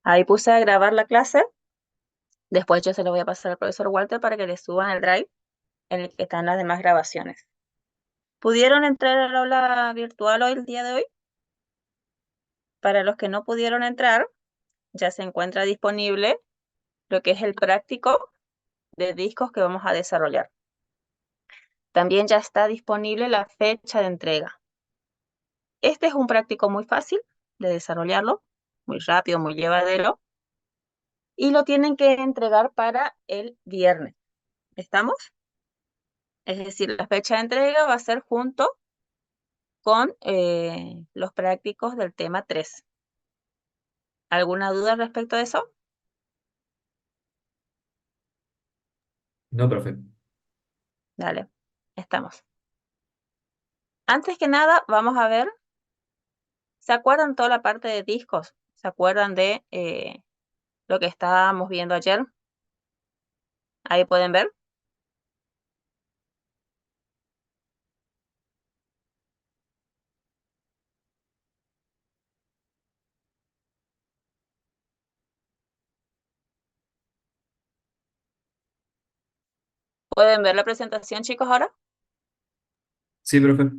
Ahí puse a grabar la clase. Después yo se lo voy a pasar al profesor Walter para que le suban el drive en el que están las demás grabaciones. ¿Pudieron entrar al aula virtual hoy, el día de hoy? Para los que no pudieron entrar, ya se encuentra disponible lo que es el práctico de discos que vamos a desarrollar. También ya está disponible la fecha de entrega. Este es un práctico muy fácil de desarrollarlo, muy rápido, muy llevadero, y lo tienen que entregar para el viernes. ¿Estamos? Es decir, la fecha de entrega va a ser junto con los prácticos del tema 3. ¿Alguna duda respecto a eso? No, profe. Dale, estamos. Antes que nada, vamos a ver, ¿se acuerdan toda la parte de discos? ¿Se acuerdan de lo que estábamos viendo ayer? Ahí pueden ver. ¿Pueden ver la presentación, chicos, ahora? Sí, profe.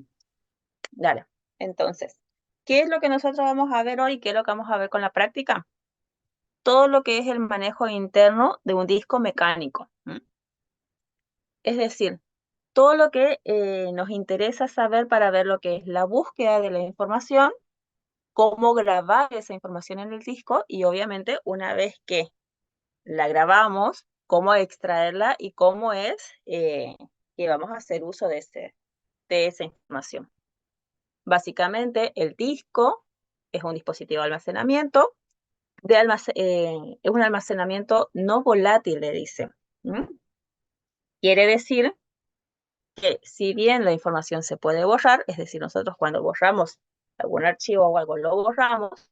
Dale. Entonces, ¿qué es lo que nosotros vamos a ver hoy? ¿Qué es lo que vamos a ver con la práctica? Todo lo que es el manejo interno de un disco mecánico. Es decir, todo lo que nos interesa saber para ver lo que es la búsqueda de la información, cómo grabar esa información en el disco y obviamente una vez que la grabamos, cómo extraerla y cómo es que vamos a hacer uso de esa información. Básicamente, el disco es un dispositivo de almacenamiento, es un almacenamiento no volátil, le dicen. Quiere decir que si bien la información se puede borrar, es decir, nosotros cuando borramos algún archivo o algo lo borramos,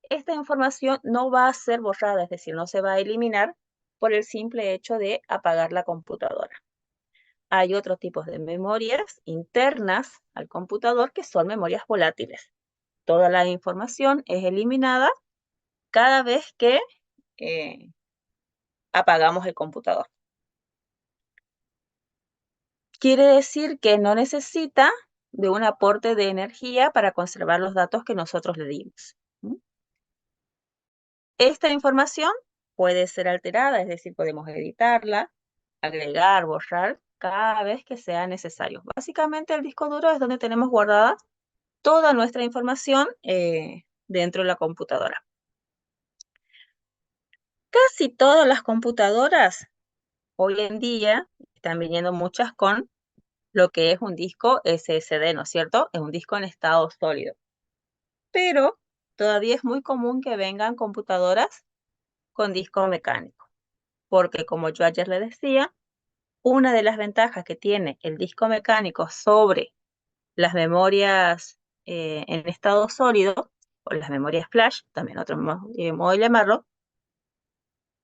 esta información no va a ser borrada, es decir, no se va a eliminar por el simple hecho de apagar la computadora. Hay otros tipos de memorias internas al computador que son memorias volátiles. Toda la información es eliminada cada vez que eh, apagamos el computador. Quiere decir que no necesita de un aporte de energía para conservar los datos que nosotros le dimos. Esta información puede ser alterada, es decir, podemos editarla, agregar, borrar cada vez que sea necesario. Básicamente el disco duro es donde tenemos guardada toda nuestra información dentro de la computadora. Casi todas las computadoras hoy en día están viniendo muchas con lo que es un disco SSD, ¿no es cierto? Es un disco en estado sólido. Pero todavía es muy común que vengan computadoras con disco mecánico, porque como yo ayer le decía, una de las ventajas que tiene el disco mecánico sobre las memorias en estado sólido, o las memorias flash, también otro modo de llamarlo,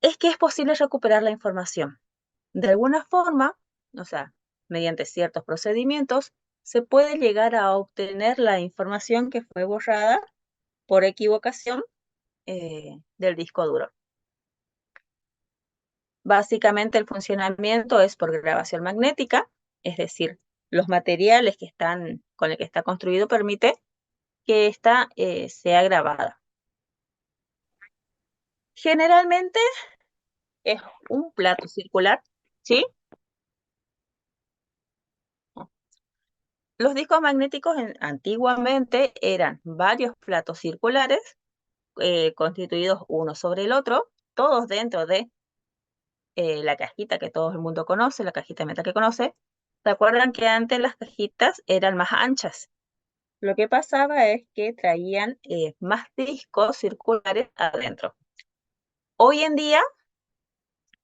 es que es posible recuperar la información. De alguna forma, o sea, mediante ciertos procedimientos, se puede llegar a obtener la información que fue borrada por equivocación del disco duro. Básicamente el funcionamiento es por grabación magnética, es decir, los materiales que están, con el que está construido permite que ésta sea grabada. Generalmente es un plato circular, ¿sí? Los discos magnéticos antiguamente eran varios platos circulares constituidos uno sobre el otro, todos dentro de la cajita que todo el mundo conoce, la cajita de metal que conoce. ¿Se acuerdan que antes las cajitas eran más anchas? Lo que pasaba es que traían más discos circulares adentro. Hoy en día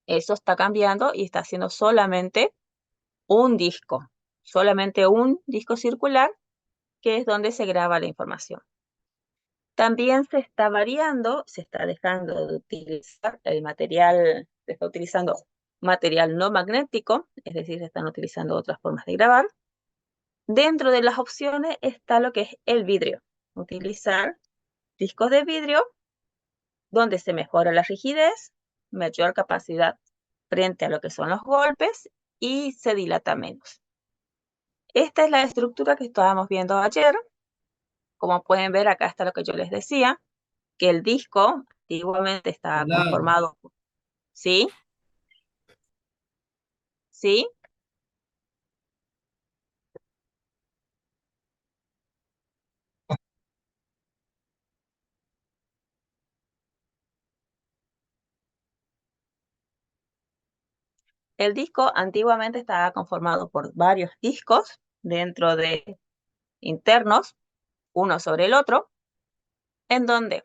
eso está cambiando y está haciendo solamente un disco circular, que es donde se graba la información. También se está variando, se está dejando de utilizar el material, se está utilizando material no magnético, es decir, se están utilizando otras formas de grabar. Dentro de las opciones está lo que es el vidrio, utilizar discos de vidrio donde se mejora la rigidez, mayor capacidad frente a lo que son los golpes y se dilata menos. Esta es la estructura que estábamos viendo ayer. Como pueden ver, acá está lo que yo les decía, que el disco antiguamente estaba Hola. conformado, ¿sí? ¿Sí? El disco antiguamente estaba conformado por varios discos dentro de internos, uno sobre el otro, en donde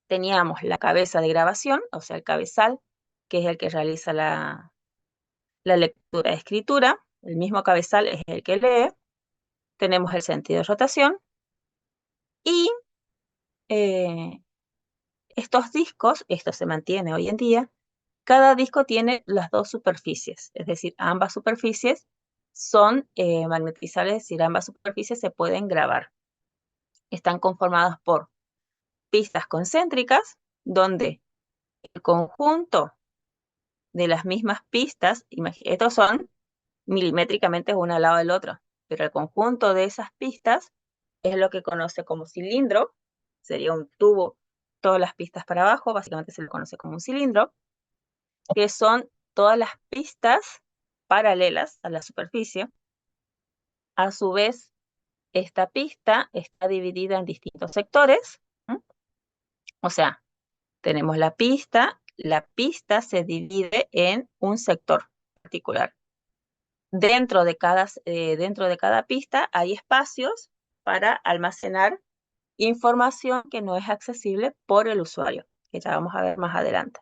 teníamos la cabeza de grabación, o sea, el cabezal, que es el que realiza la lectura de escritura, el mismo cabezal es el que lee, tenemos el sentido de rotación y eh, estos discos, esto se mantiene hoy en día, cada disco tiene las dos superficies, es decir, ambas superficies son magnetizables, es decir, ambas superficies se pueden grabar. Están conformadas por pistas concéntricas, donde el conjunto de las mismas pistas, estos son milimétricamente uno al lado del otro, pero el conjunto de esas pistas es lo que conoce como cilindro, sería un tubo, todas las pistas para abajo, básicamente se le conoce como un cilindro, que son todas las pistas paralelas a la superficie. A su vez, esta pista está dividida en distintos sectores, ¿m? O sea, tenemos la pista se divide en un sector particular. Dentro de cada pista hay espacios para almacenar información que no es accesible por el usuario, que ya vamos a ver más adelante.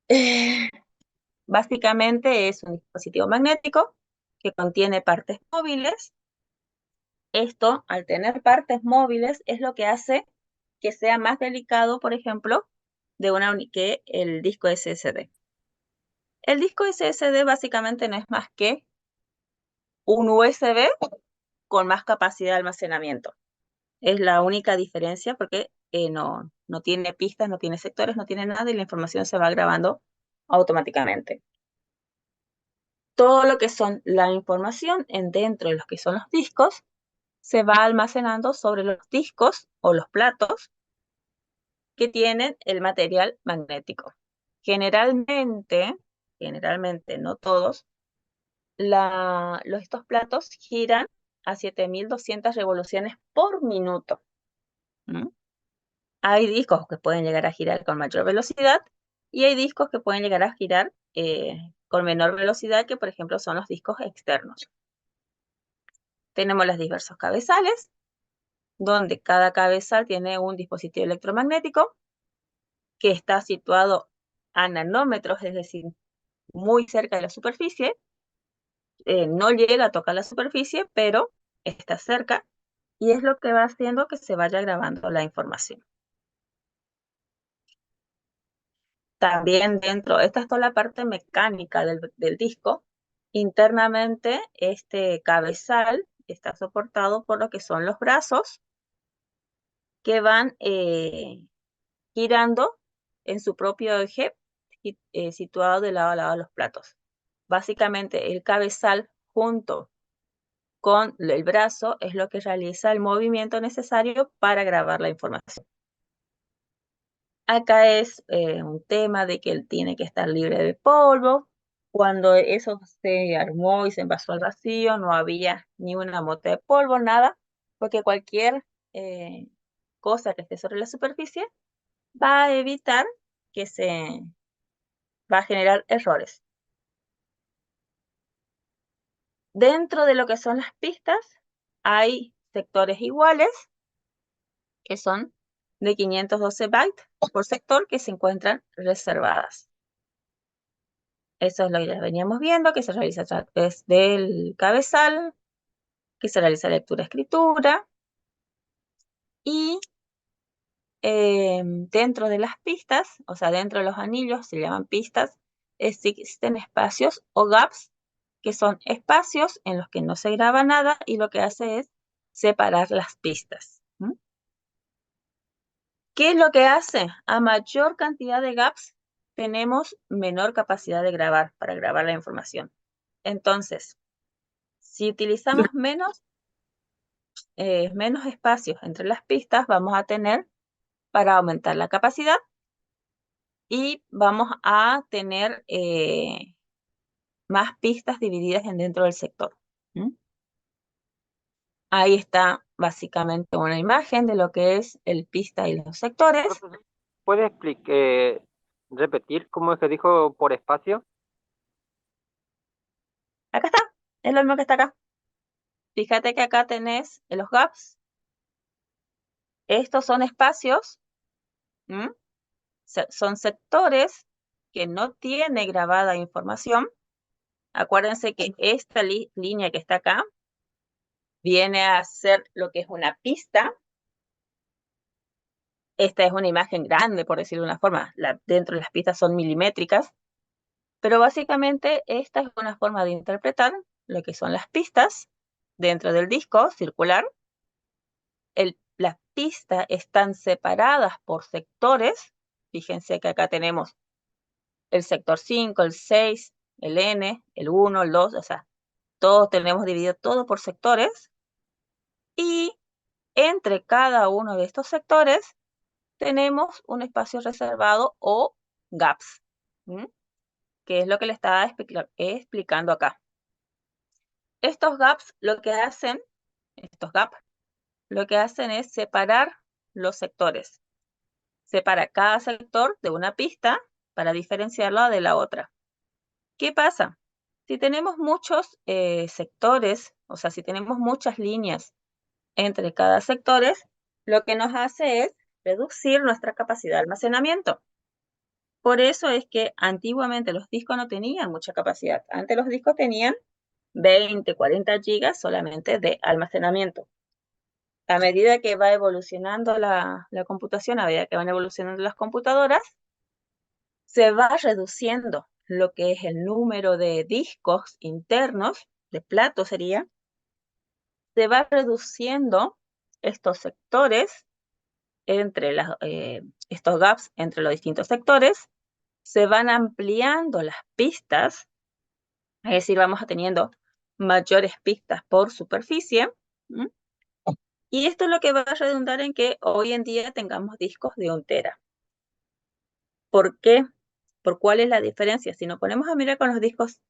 Eh, Básicamente es un dispositivo magnético que contiene partes móviles. Esto, al tener partes móviles, es lo que hace que sea más delicado, por ejemplo, que el disco SSD. El disco SSD básicamente no es más que un USB con más capacidad de almacenamiento. Es la única diferencia porque no tiene pistas, no tiene sectores, no tiene nada y la información se va grabando automáticamente. Todo lo que son la información dentro de los que son los discos se va almacenando sobre los discos o los platos que tienen el material magnético. Generalmente, generalmente, no todos, estos platos giran a 7200 revoluciones por minuto. ¿Mm? Hay discos que pueden llegar a girar con mayor velocidad y hay discos que pueden llegar a girar con menor velocidad, que por ejemplo son los discos externos. Tenemos los diversos cabezales, donde cada cabezal tiene un dispositivo electromagnético que está situado a nanómetros, es decir, muy cerca de la superficie. No llega a tocar la superficie, pero está cerca y es lo que va haciendo que se vaya grabando la información. También esta es toda la parte mecánica del disco. Internamente, este cabezal está soportado por lo que son los brazos que van girando en su propio eje, situado de lado a lado de los platos. Básicamente, el cabezal junto con el brazo es lo que realiza el movimiento necesario para grabar la información. Acá es un tema de que él tiene que estar libre de polvo. Cuando eso se armó y se envasó al vacío, no había ni una mota de polvo, nada, porque cualquier eh, cosa que esté sobre la superficie va a evitar que va a generar errores. Dentro de lo que son las pistas, hay sectores iguales, que son de 512 bytes por sector, que se encuentran reservadas. Eso es lo que ya veníamos viendo, que se realiza a través del cabezal, que se realiza lectura-escritura, y dentro de las pistas, o sea, dentro de los anillos, se llaman pistas, existen espacios o gaps que son espacios en los que no se graba nada y lo que hace es separar las pistas. ¿Qué es lo que hace? A mayor cantidad de gaps, tenemos menor capacidad de grabar, para grabar la información. Entonces, si utilizamos menos espacios entre las pistas, vamos a tener para aumentar la capacidad y vamos a tener más pistas divididas dentro del sector. Ahí está básicamente una imagen de lo que es el pista y los sectores. Profesor, ¿puede repetir cómo es que dijo por espacio? Acá está, es lo mismo que está acá. Fíjate que acá tenés los gaps. Estos son espacios, son sectores que no tiene grabada información. Acuérdense que esta línea que está acá viene a ser lo que es una pista. Esta es una imagen grande, por decirlo de una forma. Dentro de las pistas son milimétricas. Pero básicamente esta es una forma de interpretar lo que son las pistas dentro del disco circular. Las pistas están separadas por sectores. Fíjense que acá tenemos el sector 5, el 6, el N, el 1, el 2, o sea, todos tenemos dividido todo por sectores. Y entre cada uno de estos sectores tenemos un espacio reservado o gaps, que es lo que le estaba explicando acá. Estos gaps lo que hacen es separar los sectores. Separa cada sector de una pista para diferenciarla de la otra. ¿Qué pasa? Si tenemos muchos sectores, o sea, si tenemos muchas líneas entre cada sectores, lo que nos hace es reducir nuestra capacidad de almacenamiento. Por eso es que antiguamente los discos no tenían mucha capacidad. Antes los discos tenían 20, 40 gigas solamente de almacenamiento. A medida que va evolucionando la computación, a medida que van evolucionando las computadoras, se va reduciendo lo que es el número de discos internos, de platos sería, se va reduciendo estos sectores estos gaps entre los distintos sectores, se van ampliando las pistas, es decir, vamos teniendo mayores pistas por superficie, y esto es lo que va a redundar en que hoy en día tengamos discos de 1 tera. ¿Por qué? ¿Por cuál es la diferencia? Si nos ponemos a mirar con los discos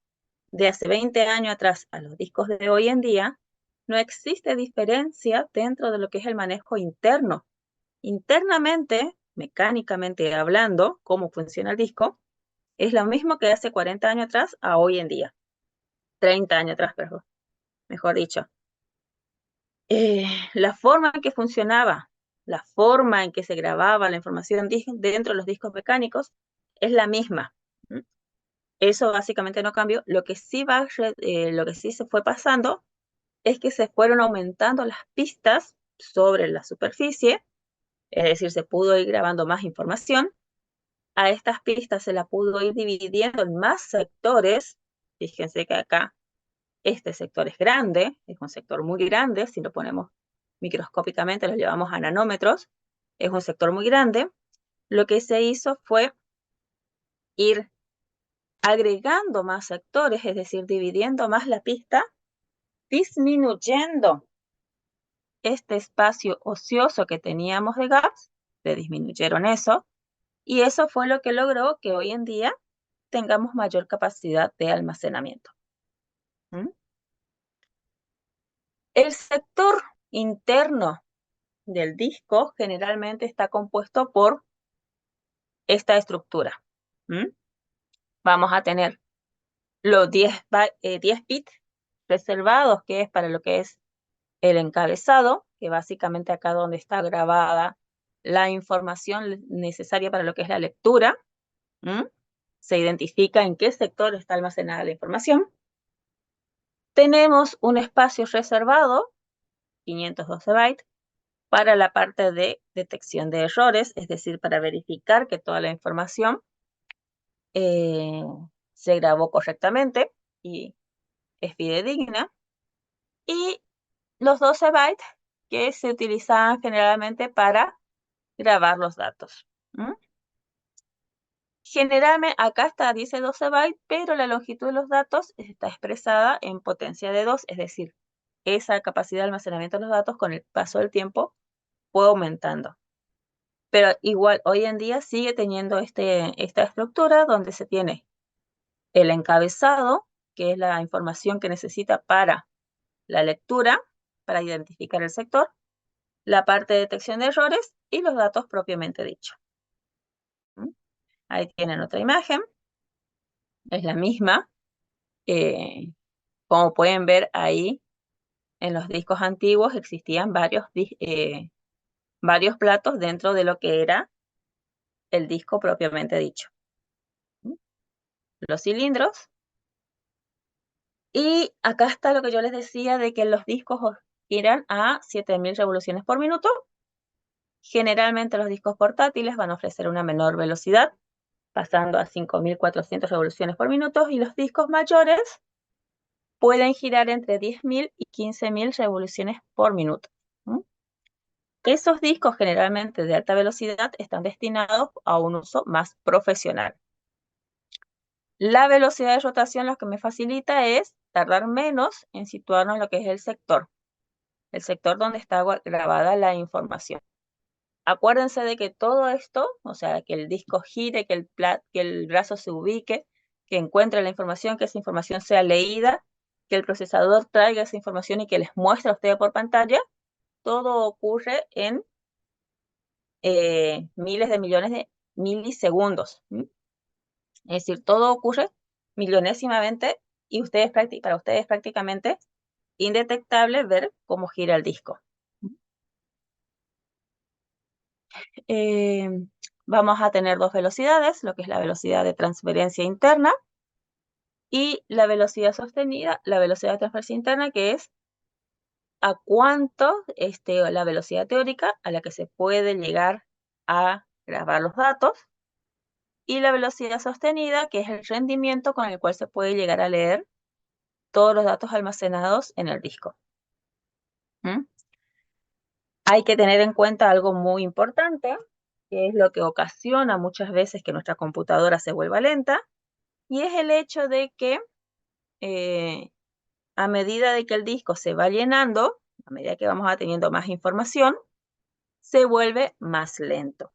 de hace 20 años atrás a los discos de hoy en día, no existe diferencia dentro de lo que es el manejo interno. Internamente, mecánicamente hablando, cómo funciona el disco, es lo mismo que hace 40 años atrás a hoy en día. 30 años atrás, perdón, mejor dicho. La forma en que funcionaba, la forma en que se grababa la información dentro de los discos mecánicos es la misma. Eso básicamente no cambió. Lo que sí se fue pasando es que se fueron aumentando las pistas sobre la superficie, es decir, se pudo ir grabando más información. A estas pistas se la pudo ir dividiendo en más sectores. Fíjense que acá este sector es grande, es un sector muy grande. Si lo ponemos microscópicamente, lo llevamos a nanómetros, es un sector muy grande. Lo que se hizo fue ir agregando más sectores, es decir, dividiendo más la pista, disminuyendo este espacio ocioso que teníamos de gaps, se disminuyeron eso, y eso fue lo que logró que hoy en día tengamos mayor capacidad de almacenamiento. El sector interno del disco generalmente está compuesto por esta estructura. Vamos a tener los 10 bits reservados, que es para lo que es el encabezado, que básicamente acá donde está grabada la información necesaria para lo que es la lectura. Se identifica en qué sector está almacenada la información. Tenemos un espacio reservado, 512 bytes, para la parte de detección de errores, es decir, para verificar que toda la información se grabó correctamente y es fidedigna, y los 12 bytes que se utilizaban generalmente para grabar los datos. Generalmente, acá dice 12 bytes, pero la longitud de los datos está expresada en potencia de 2, es decir, esa capacidad de almacenamiento de los datos con el paso del tiempo fue aumentando. Pero igual, hoy en día sigue teniendo esta estructura donde se tiene el encabezado, que es la información que necesita para la lectura, para identificar el sector, la parte de detección de errores y los datos propiamente dichos. Ahí tienen otra imagen, es la misma. Como pueden ver ahí, en los discos antiguos existían varios platos dentro de lo que era el disco propiamente dicho. Los cilindros. Y acá está lo que yo les decía de que los discos giran a 7000 revoluciones por minuto. Generalmente los discos portátiles van a ofrecer una menor velocidad, pasando a 5400 revoluciones por minuto, y los discos mayores pueden girar entre 10.000 y 15.000 revoluciones por minuto. Esos discos generalmente de alta velocidad están destinados a un uso más profesional. La velocidad de rotación lo que me facilita es tardar menos en situarnos en lo que es el sector donde está grabada la información. Acuérdense de que todo esto, o sea, que el disco gire, que el brazo se ubique, que encuentre la información, que esa información sea leída, que el procesador traiga esa información y que les muestre a ustedes por pantalla, todo ocurre en miles de millones de milisegundos. Es decir, todo ocurre millonésimamente y para ustedes prácticamente indetectable ver cómo gira el disco. Vamos a tener dos velocidades, lo que es la velocidad de transferencia interna y la velocidad sostenida, la velocidad de transferencia interna, que es a cuánto la velocidad teórica a la que se puede llegar a grabar los datos, y la velocidad sostenida, que es el rendimiento con el cual se puede llegar a leer todos los datos almacenados en el disco. Hay que tener en cuenta algo muy importante, que es lo que ocasiona muchas veces que nuestra computadora se vuelva lenta, y es el hecho de que a medida de que el disco se va llenando, a medida que vamos teniendo más información, se vuelve más lento.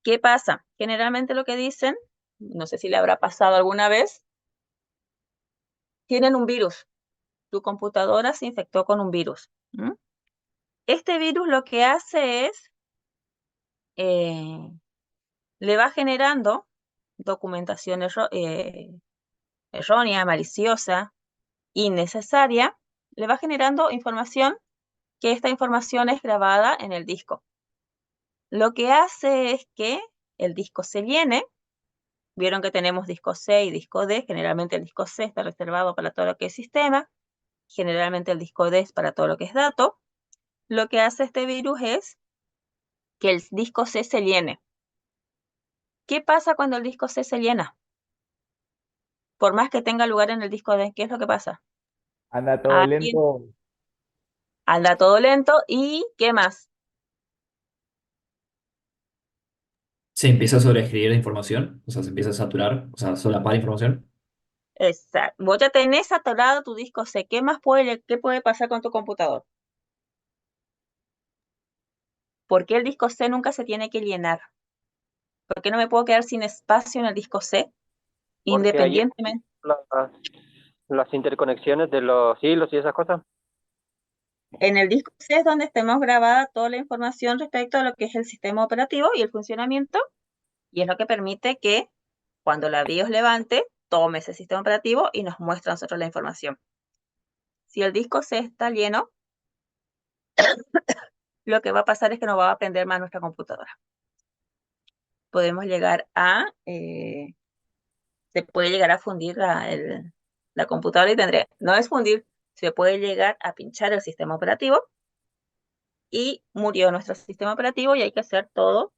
¿Qué pasa? Generalmente lo que dicen, no sé si le habrá pasado alguna vez, tienen un virus. Tu computadora se infectó con un virus. Este virus lo que hace es, le va generando documentación errónea, maliciosa, innecesaria, le va generando información que esta información es grabada en el disco. Lo que hace es que el disco se llene. Vieron que tenemos disco C y disco D. Generalmente el disco C está reservado para todo lo que es sistema. Generalmente el disco D es para todo lo que es dato. Lo que hace este virus es que el disco C se llene. ¿Qué pasa cuando el disco C se llena? Por más que tenga lugar en el disco D, ¿qué es lo que pasa? Anda todo Alguien lento. anda todo lento y ¿qué más? Se empieza a sobreescribir la información, o sea, se empieza a saturar, o sea, solapar información. Exacto. Vos ya tenés atorado tu disco C. ¿Qué puede pasar con tu computador? ¿Por qué el disco C nunca se tiene que llenar? ¿Por qué no me puedo quedar sin espacio en el disco C? Porque ahí Independientemente. las, las interconexiones de los hilos y esas cosas. En el disco C es donde tenemos grabada toda la información respecto a lo que es el sistema operativo y el funcionamiento, y es lo que permite que cuando la BIOS levante, tome ese sistema operativo y nos muestre a nosotros la información. Si el disco C está lleno, lo que va a pasar es que no va a aprender más nuestra computadora. Podemos llegar se puede llegar a fundir la computadora y no es fundir, se puede llegar a pinchar el sistema operativo y murió nuestro sistema operativo y hay que hacer todo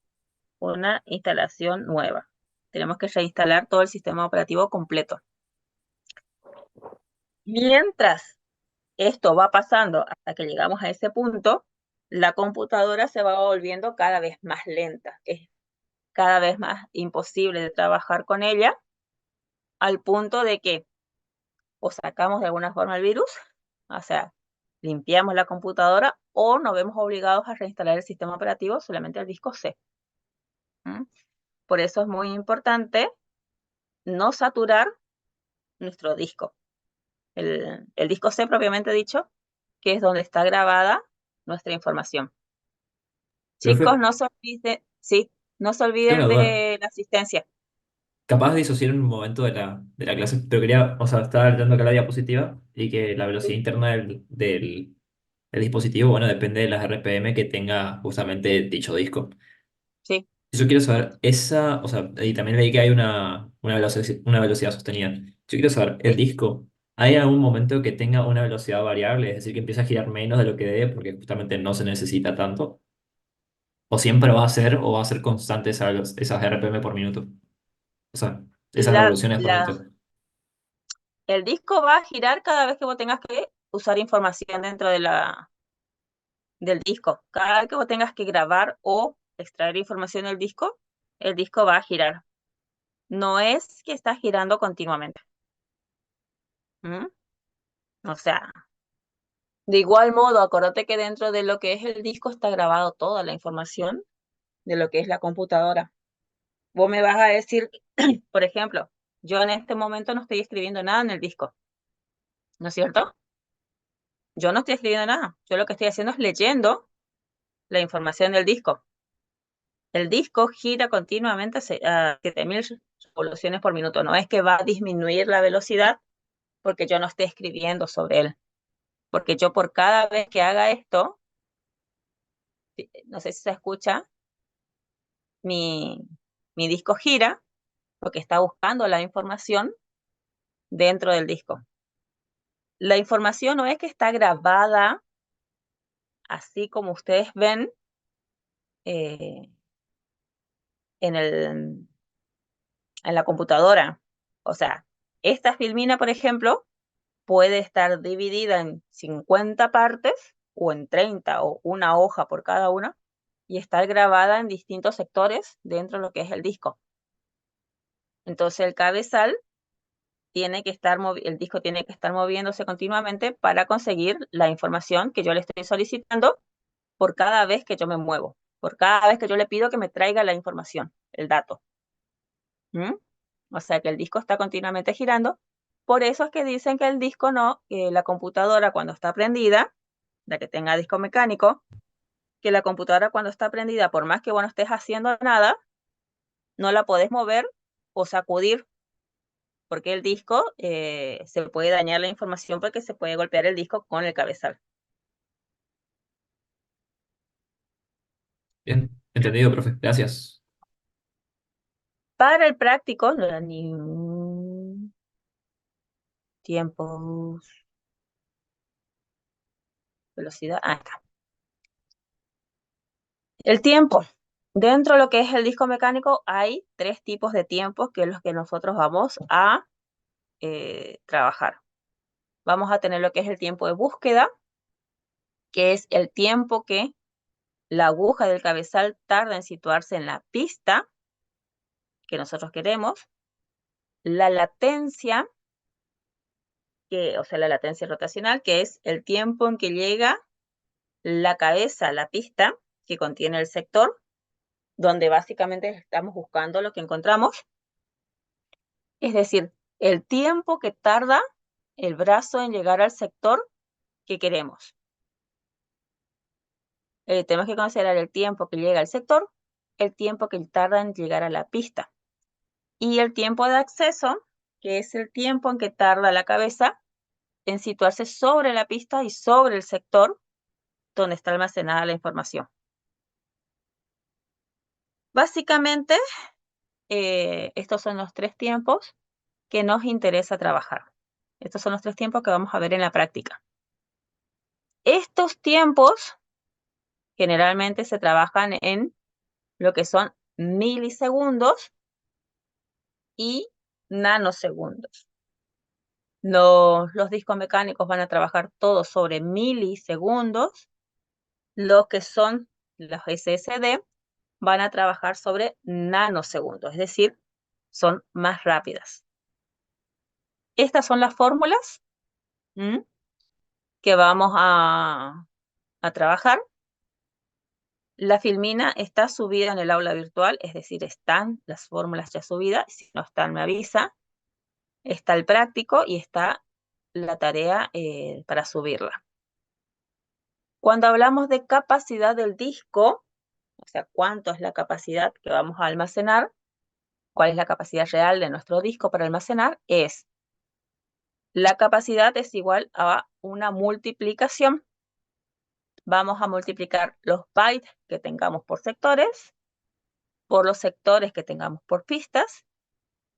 una instalación nueva. Tenemos que reinstalar todo el sistema operativo completo. Mientras esto va pasando hasta que llegamos a ese punto, la computadora se va volviendo cada vez más lenta. Es cada vez más imposible de trabajar con ella, al punto de que o sacamos de alguna forma el virus, o sea, limpiamos la computadora o nos vemos obligados a reinstalar el sistema operativo solamente al disco C. ¿Mm? Por eso es muy importante no saturar nuestro disco. El disco C propiamente dicho, que es donde está grabada nuestra información. Chicos, Profe, no se olviden, sí, no se tengo olviden una duda. de la asistencia. Capaz de disociar en un momento de la clase, pero quería, o sea, estaba dando acá la diapositiva y que la velocidad Sí, interna del dispositivo, bueno, depende de las RPM que tenga justamente dicho disco. sí. Yo quiero saber esa, o sea, y también leí que hay una velocidad sostenida. Yo quiero saber, el Sí. disco, ¿hay algún momento que tenga una velocidad variable? Es decir, que empiece a girar menos de lo que debe porque justamente no se necesita tanto. ¿O siempre va a ser o va a ser constante esas RPM por minuto? O sea, esas La, revoluciones por la, minuto. el disco va a girar cada vez que vos tengas que usar información dentro del disco. Cada vez que vos tengas que grabar o extraer información del disco, el disco va a girar. No es que está girando continuamente. ¿Mm? O sea, de igual modo, acuérdate que dentro de lo que es el disco está grabado toda la información de lo que es la computadora. Vos me vas a decir, por ejemplo, yo en este momento no estoy escribiendo nada en el disco, ¿no es cierto? Yo no estoy escribiendo nada. Yo lo que estoy haciendo es leyendo la información del disco. El disco gira continuamente a 7000 revoluciones por minuto. No es que va a disminuir la velocidad porque yo no esté escribiendo sobre él. Porque yo por cada vez que haga esto, no sé si se escucha, mi, mi disco gira porque está buscando la información dentro del disco. La información no es que está grabada así como ustedes ven eh, en en la computadora. O sea, esta filmina, por ejemplo, puede estar dividida en 50 partes o en 30 o una hoja por cada una y estar grabada en distintos sectores dentro de lo que es el disco. Entonces el cabezal tiene que estar, el disco tiene que estar moviéndose continuamente para conseguir la información que yo le estoy solicitando por cada vez que yo me muevo, por cada vez que yo le pido que me traiga la información, el dato. ¿Mm? O sea que el disco está continuamente girando. Por eso es que dicen que el disco no, que la computadora cuando está prendida, la que tenga disco mecánico, que la computadora cuando está prendida, por más que vos no estés haciendo nada, no la podés mover o sacudir, porque el disco se puede dañar la información porque se puede golpear el disco con el cabezal. Bien, entendido, profe. Gracias. Para el práctico, no era ni un tiempo, velocidad, acá. El tiempo. Dentro de lo que es el disco mecánico hay 3 tipos de tiempos que es los que nosotros vamos a trabajar. Vamos a tener lo que es el tiempo de búsqueda, que es el tiempo que la aguja del cabezal tarda en situarse en la pista que nosotros queremos. La latencia, o sea, la latencia rotacional, que es el tiempo en que llega la cabeza a la pista que contiene el sector, donde básicamente estamos buscando lo que encontramos. Es decir, el tiempo que tarda el brazo en llegar al sector que queremos. Tenemos que considerar el tiempo que llega al sector, el tiempo que tarda en llegar a la pista y el tiempo de acceso, que es el tiempo en que tarda la cabeza en situarse sobre la pista y sobre el sector donde está almacenada la información. Básicamente, estos son los 3 tiempos que nos interesa trabajar. Estos son los 3 tiempos que vamos a ver en la práctica. Estos tiempos generalmente se trabajan en lo que son milisegundos y nanosegundos. Los discos mecánicos van a trabajar todos sobre milisegundos. Los que son los SSD van a trabajar sobre nanosegundos, es decir, son más rápidas. Estas son las fórmulas que vamos a trabajar. La filmina está subida en el aula virtual, es decir, están las fórmulas ya subidas. Si no están, me avisa. Está el práctico y está la tarea para subirla. Cuando hablamos de capacidad del disco, o sea, cuánto es la capacidad que vamos a almacenar, cuál es la capacidad real de nuestro disco para almacenar, la capacidad es igual a una multiplicación. Vamos a multiplicar los bytes que tengamos por sectores, por los sectores que tengamos por pistas,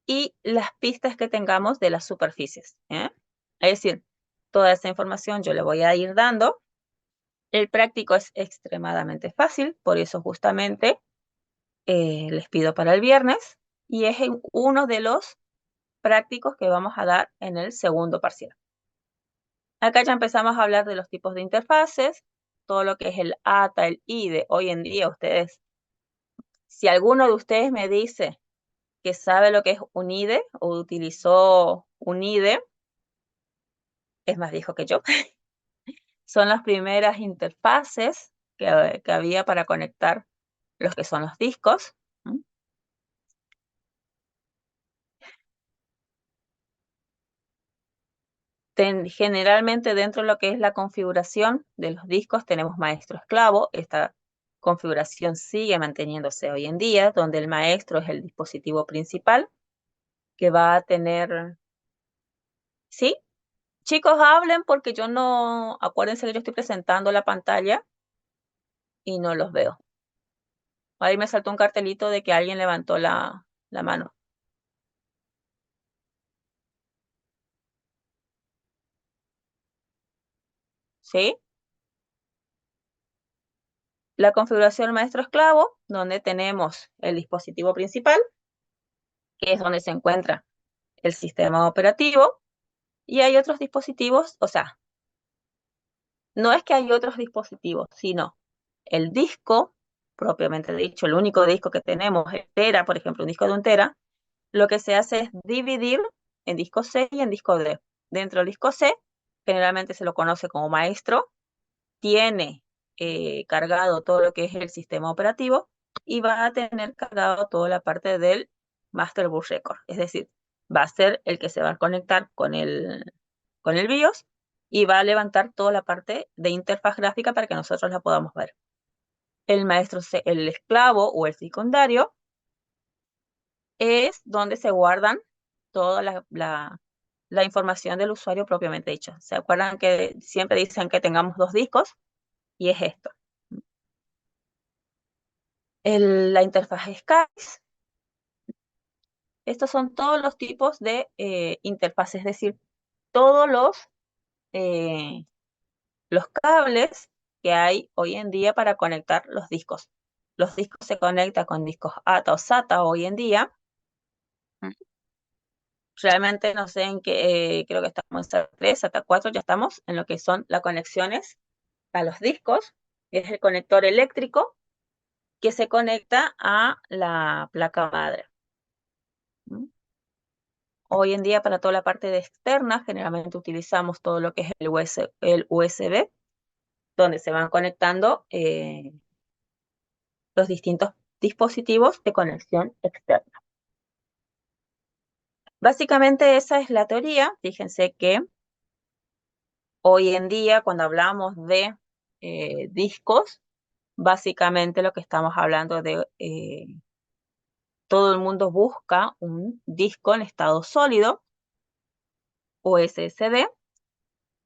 y las pistas que tengamos de las superficies. Es decir, toda esa información yo le voy a ir dando. El práctico es extremadamente fácil, por eso justamente les pido para el viernes, y es uno de los prácticos que vamos a dar en el segundo parcial. Acá ya empezamos a hablar de los tipos de interfaces, todo lo que es el ATA, el IDE. Hoy en día ustedes, si alguno de ustedes me dice que sabe lo que es un IDE o utilizó un IDE, es más viejo que yo. Son las primeras interfaces que había para conectar los que son los discos. Generalmente dentro de lo que es la configuración de los discos tenemos maestro esclavo. Esta configuración sigue manteniéndose hoy en día, donde el maestro es el dispositivo principal que va a tener... ¿Sí? Chicos, hablen porque yo no... Acuérdense que yo estoy presentando la pantalla y no los veo. Ahí me saltó un cartelito de que alguien levantó la mano. ¿Sí? La configuración maestro-esclavo, donde tenemos el dispositivo principal, que es donde se encuentra el sistema operativo, y hay otros dispositivos, o sea, no es que hay otros dispositivos, sino el disco, propiamente dicho, el único disco que tenemos, el tera, por ejemplo, un disco de 1 tera, lo que se hace es dividir en disco C y en disco D. Dentro del disco C, generalmente se lo conoce como maestro, tiene cargado todo lo que es el sistema operativo y va a tener cargado toda la parte del Master Bus Record. Es decir, va a ser el que se va a conectar con el BIOS y va a levantar toda la parte de interfaz gráfica para que nosotros la podamos ver. El maestro, el esclavo o el secundario es donde se guardan toda la información del usuario propiamente dicho. ¿Se acuerdan que siempre dicen que tengamos 2 discos? Y es esto. La interfaz SCSI. Estos son todos los tipos de interfaces, es decir, todos los cables que hay hoy en día para conectar los discos. Los discos se conectan con discos ATA o SATA hoy en día. Realmente no sé en qué, creo que estamos en SATA 3, SATA 4, ya estamos en lo que son las conexiones a los discos. Es el conector eléctrico que se conecta a la placa madre. Hoy en día para toda la parte de externa generalmente utilizamos todo lo que es el USB, donde se van conectando los distintos dispositivos de conexión externa. Básicamente esa es la teoría. Fíjense que hoy en día cuando hablamos de discos, básicamente lo que estamos hablando de todo el mundo busca un disco en estado sólido o SSD,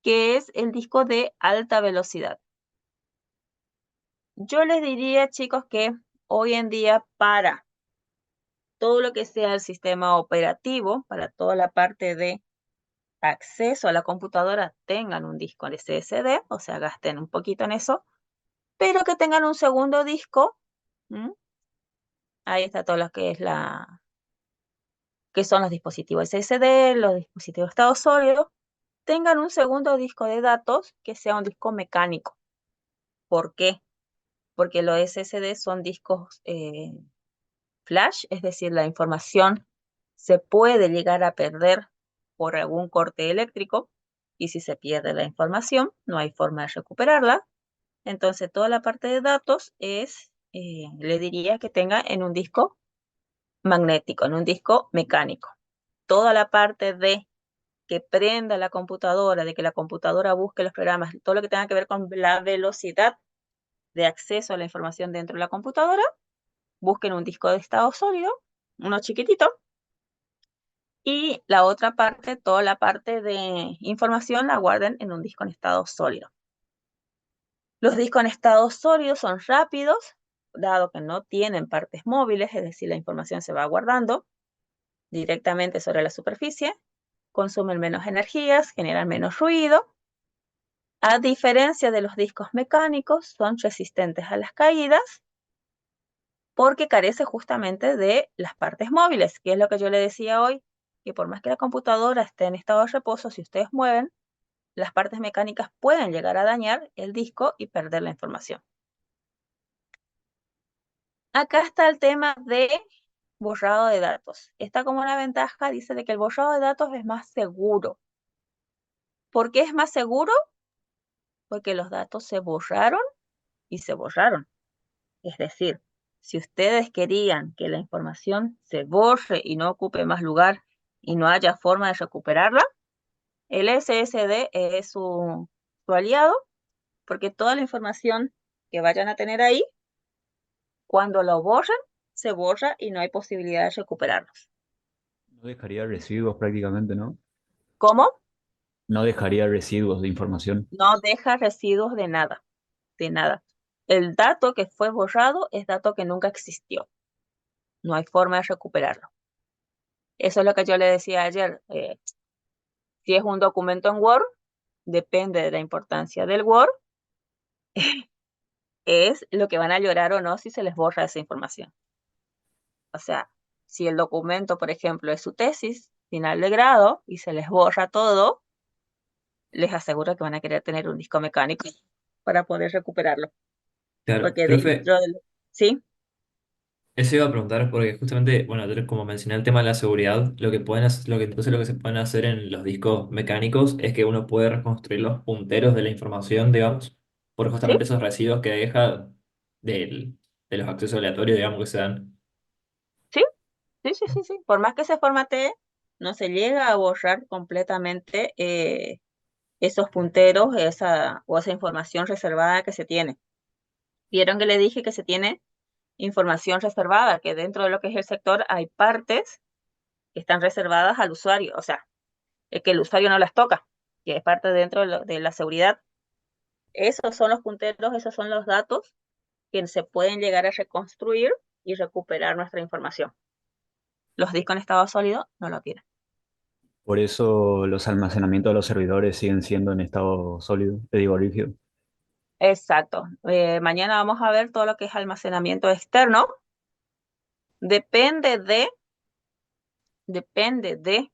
que es el disco de alta velocidad. Yo les diría, chicos, que hoy en día para todo lo que sea el sistema operativo, para toda la parte de acceso a la computadora, tengan un disco de SSD, o sea, gasten un poquito en eso, pero que tengan un segundo disco. Ahí está todo lo que es que son los dispositivos SSD, los dispositivos de estado sólido, tengan un segundo disco de datos que sea un disco mecánico. ¿Por qué? Porque los SSD son discos flash, es decir, la información se puede llegar a perder por algún corte eléctrico, y si se pierde la información, no hay forma de recuperarla. Entonces, toda la parte de datos le diría que tenga en un disco magnético, en un disco mecánico. Toda la parte de que prenda la computadora, de que la computadora busque los programas, todo lo que tenga que ver con la velocidad de acceso a la información dentro de la computadora, busquen un disco de estado sólido, uno chiquitito, y la otra parte, toda la parte de información, la guarden en un disco en estado sólido. Los discos en estado sólido son rápidos, dado que no tienen partes móviles, es decir, la información se va guardando directamente sobre la superficie, consumen menos energías, generan menos ruido. A diferencia de los discos mecánicos, son resistentes a las caídas porque carece justamente de las partes móviles, que es lo que yo le decía hoy, que por más que la computadora esté en estado de reposo, si ustedes mueven, las partes mecánicas pueden llegar a dañar el disco y perder la información. Acá está el tema de borrado de datos. Esta como una ventaja dice de que el borrado de datos es más seguro. ¿Por qué es más seguro? Porque los datos se borraron y se borraron. Es decir, si ustedes querían que la información se borre y no ocupe más lugar y no haya forma de recuperarla, el SSD es su aliado, porque toda la información que vayan a tener ahí, cuando lo borren, se borra y no hay posibilidad de recuperarlos. No dejaría residuos prácticamente, ¿no? ¿Cómo? No dejaría residuos de información. No deja residuos de nada, de nada. El dato que fue borrado es dato que nunca existió. No hay forma de recuperarlo. Eso es lo que yo le decía ayer. Si es un documento en Word, depende de la importancia del Word, es lo que van a llorar o no si se les borra esa información. O sea, si el documento, por ejemplo, es su tesis final de grado y se les borra todo, les aseguro que van a querer tener un disco mecánico para poder recuperarlo. Claro, Porque profe, dentro del... ¿Sí? eso iba a preguntar porque justamente, bueno, yo como mencioné el tema de la seguridad, lo que entonces lo que se pueden hacer en los discos mecánicos es que uno puede reconstruir los punteros de la información, digamos, por ¿Sí? justamente esos residuos que deja de los accesos aleatorios, digamos, que se dan. ¿Sí? Sí, sí, sí, sí. Por más que se formatee, no se llega a borrar completamente esos punteros, esa información reservada que se tiene. Vieron que le dije que se tiene información reservada, que dentro de lo que es el sector hay partes que están reservadas al usuario, o sea, que el usuario no las toca, que es parte dentro de la seguridad. Esos son los punteros, esos son los datos que se pueden llegar a reconstruir y recuperar nuestra información. Los discos en estado sólido no lo tienen. Por eso los almacenamientos de los servidores siguen siendo en estado sólido, te digo rígido. Exacto. Mañana vamos a ver todo lo que es almacenamiento externo. Depende de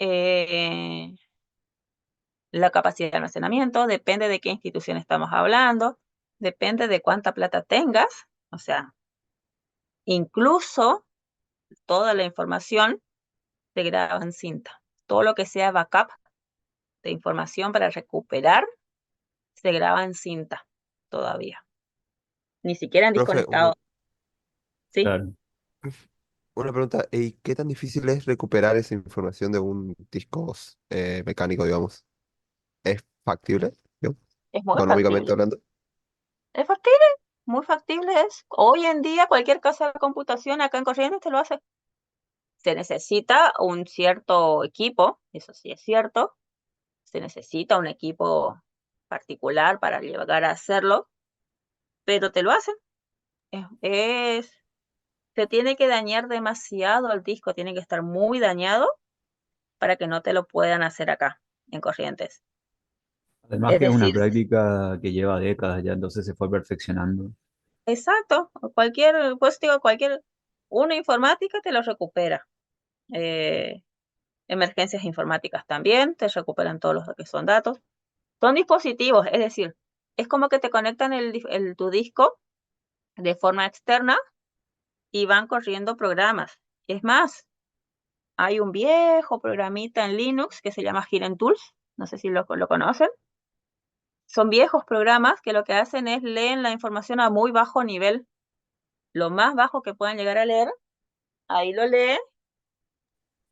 eh, la capacidad de almacenamiento, depende de qué institución estamos hablando, depende de cuánta plata tengas, o sea, incluso toda la información se graba en cinta. Todo lo que sea backup de información para recuperar se graba en cinta todavía. Ni siquiera en disco Profe, conectado, ¿sí? Claro. una pregunta, ¿y qué tan difícil es recuperar esa información de un disco mecánico, digamos? ¿Es factible, yo, Es muy económicamente factible. hablando? Es factible, muy factible es. Hoy en día cualquier casa de computación acá en Corrientes te lo hace. Se necesita un cierto equipo, eso sí es cierto. Se necesita un equipo particular para llegar a hacerlo, pero te lo hacen. Se tiene que dañar demasiado el disco, tiene que estar muy dañado para que no te lo puedan hacer acá, en Corrientes. Además Es que es una decir, práctica que lleva décadas ya, entonces se fue perfeccionando. exacto, cualquier, pues digo, cualquier, una informática te lo recupera. emergencias informáticas también, te recuperan todos los que son datos. Son dispositivos, es decir, es como que te conectan tu disco de forma externa y van corriendo programas. Es más, hay un viejo programita en Linux que se llama Hidden Tools, no sé si lo conocen. Son viejos programas que lo que hacen es leen la información a muy bajo nivel, lo más bajo que puedan llegar a leer, ahí lo leen,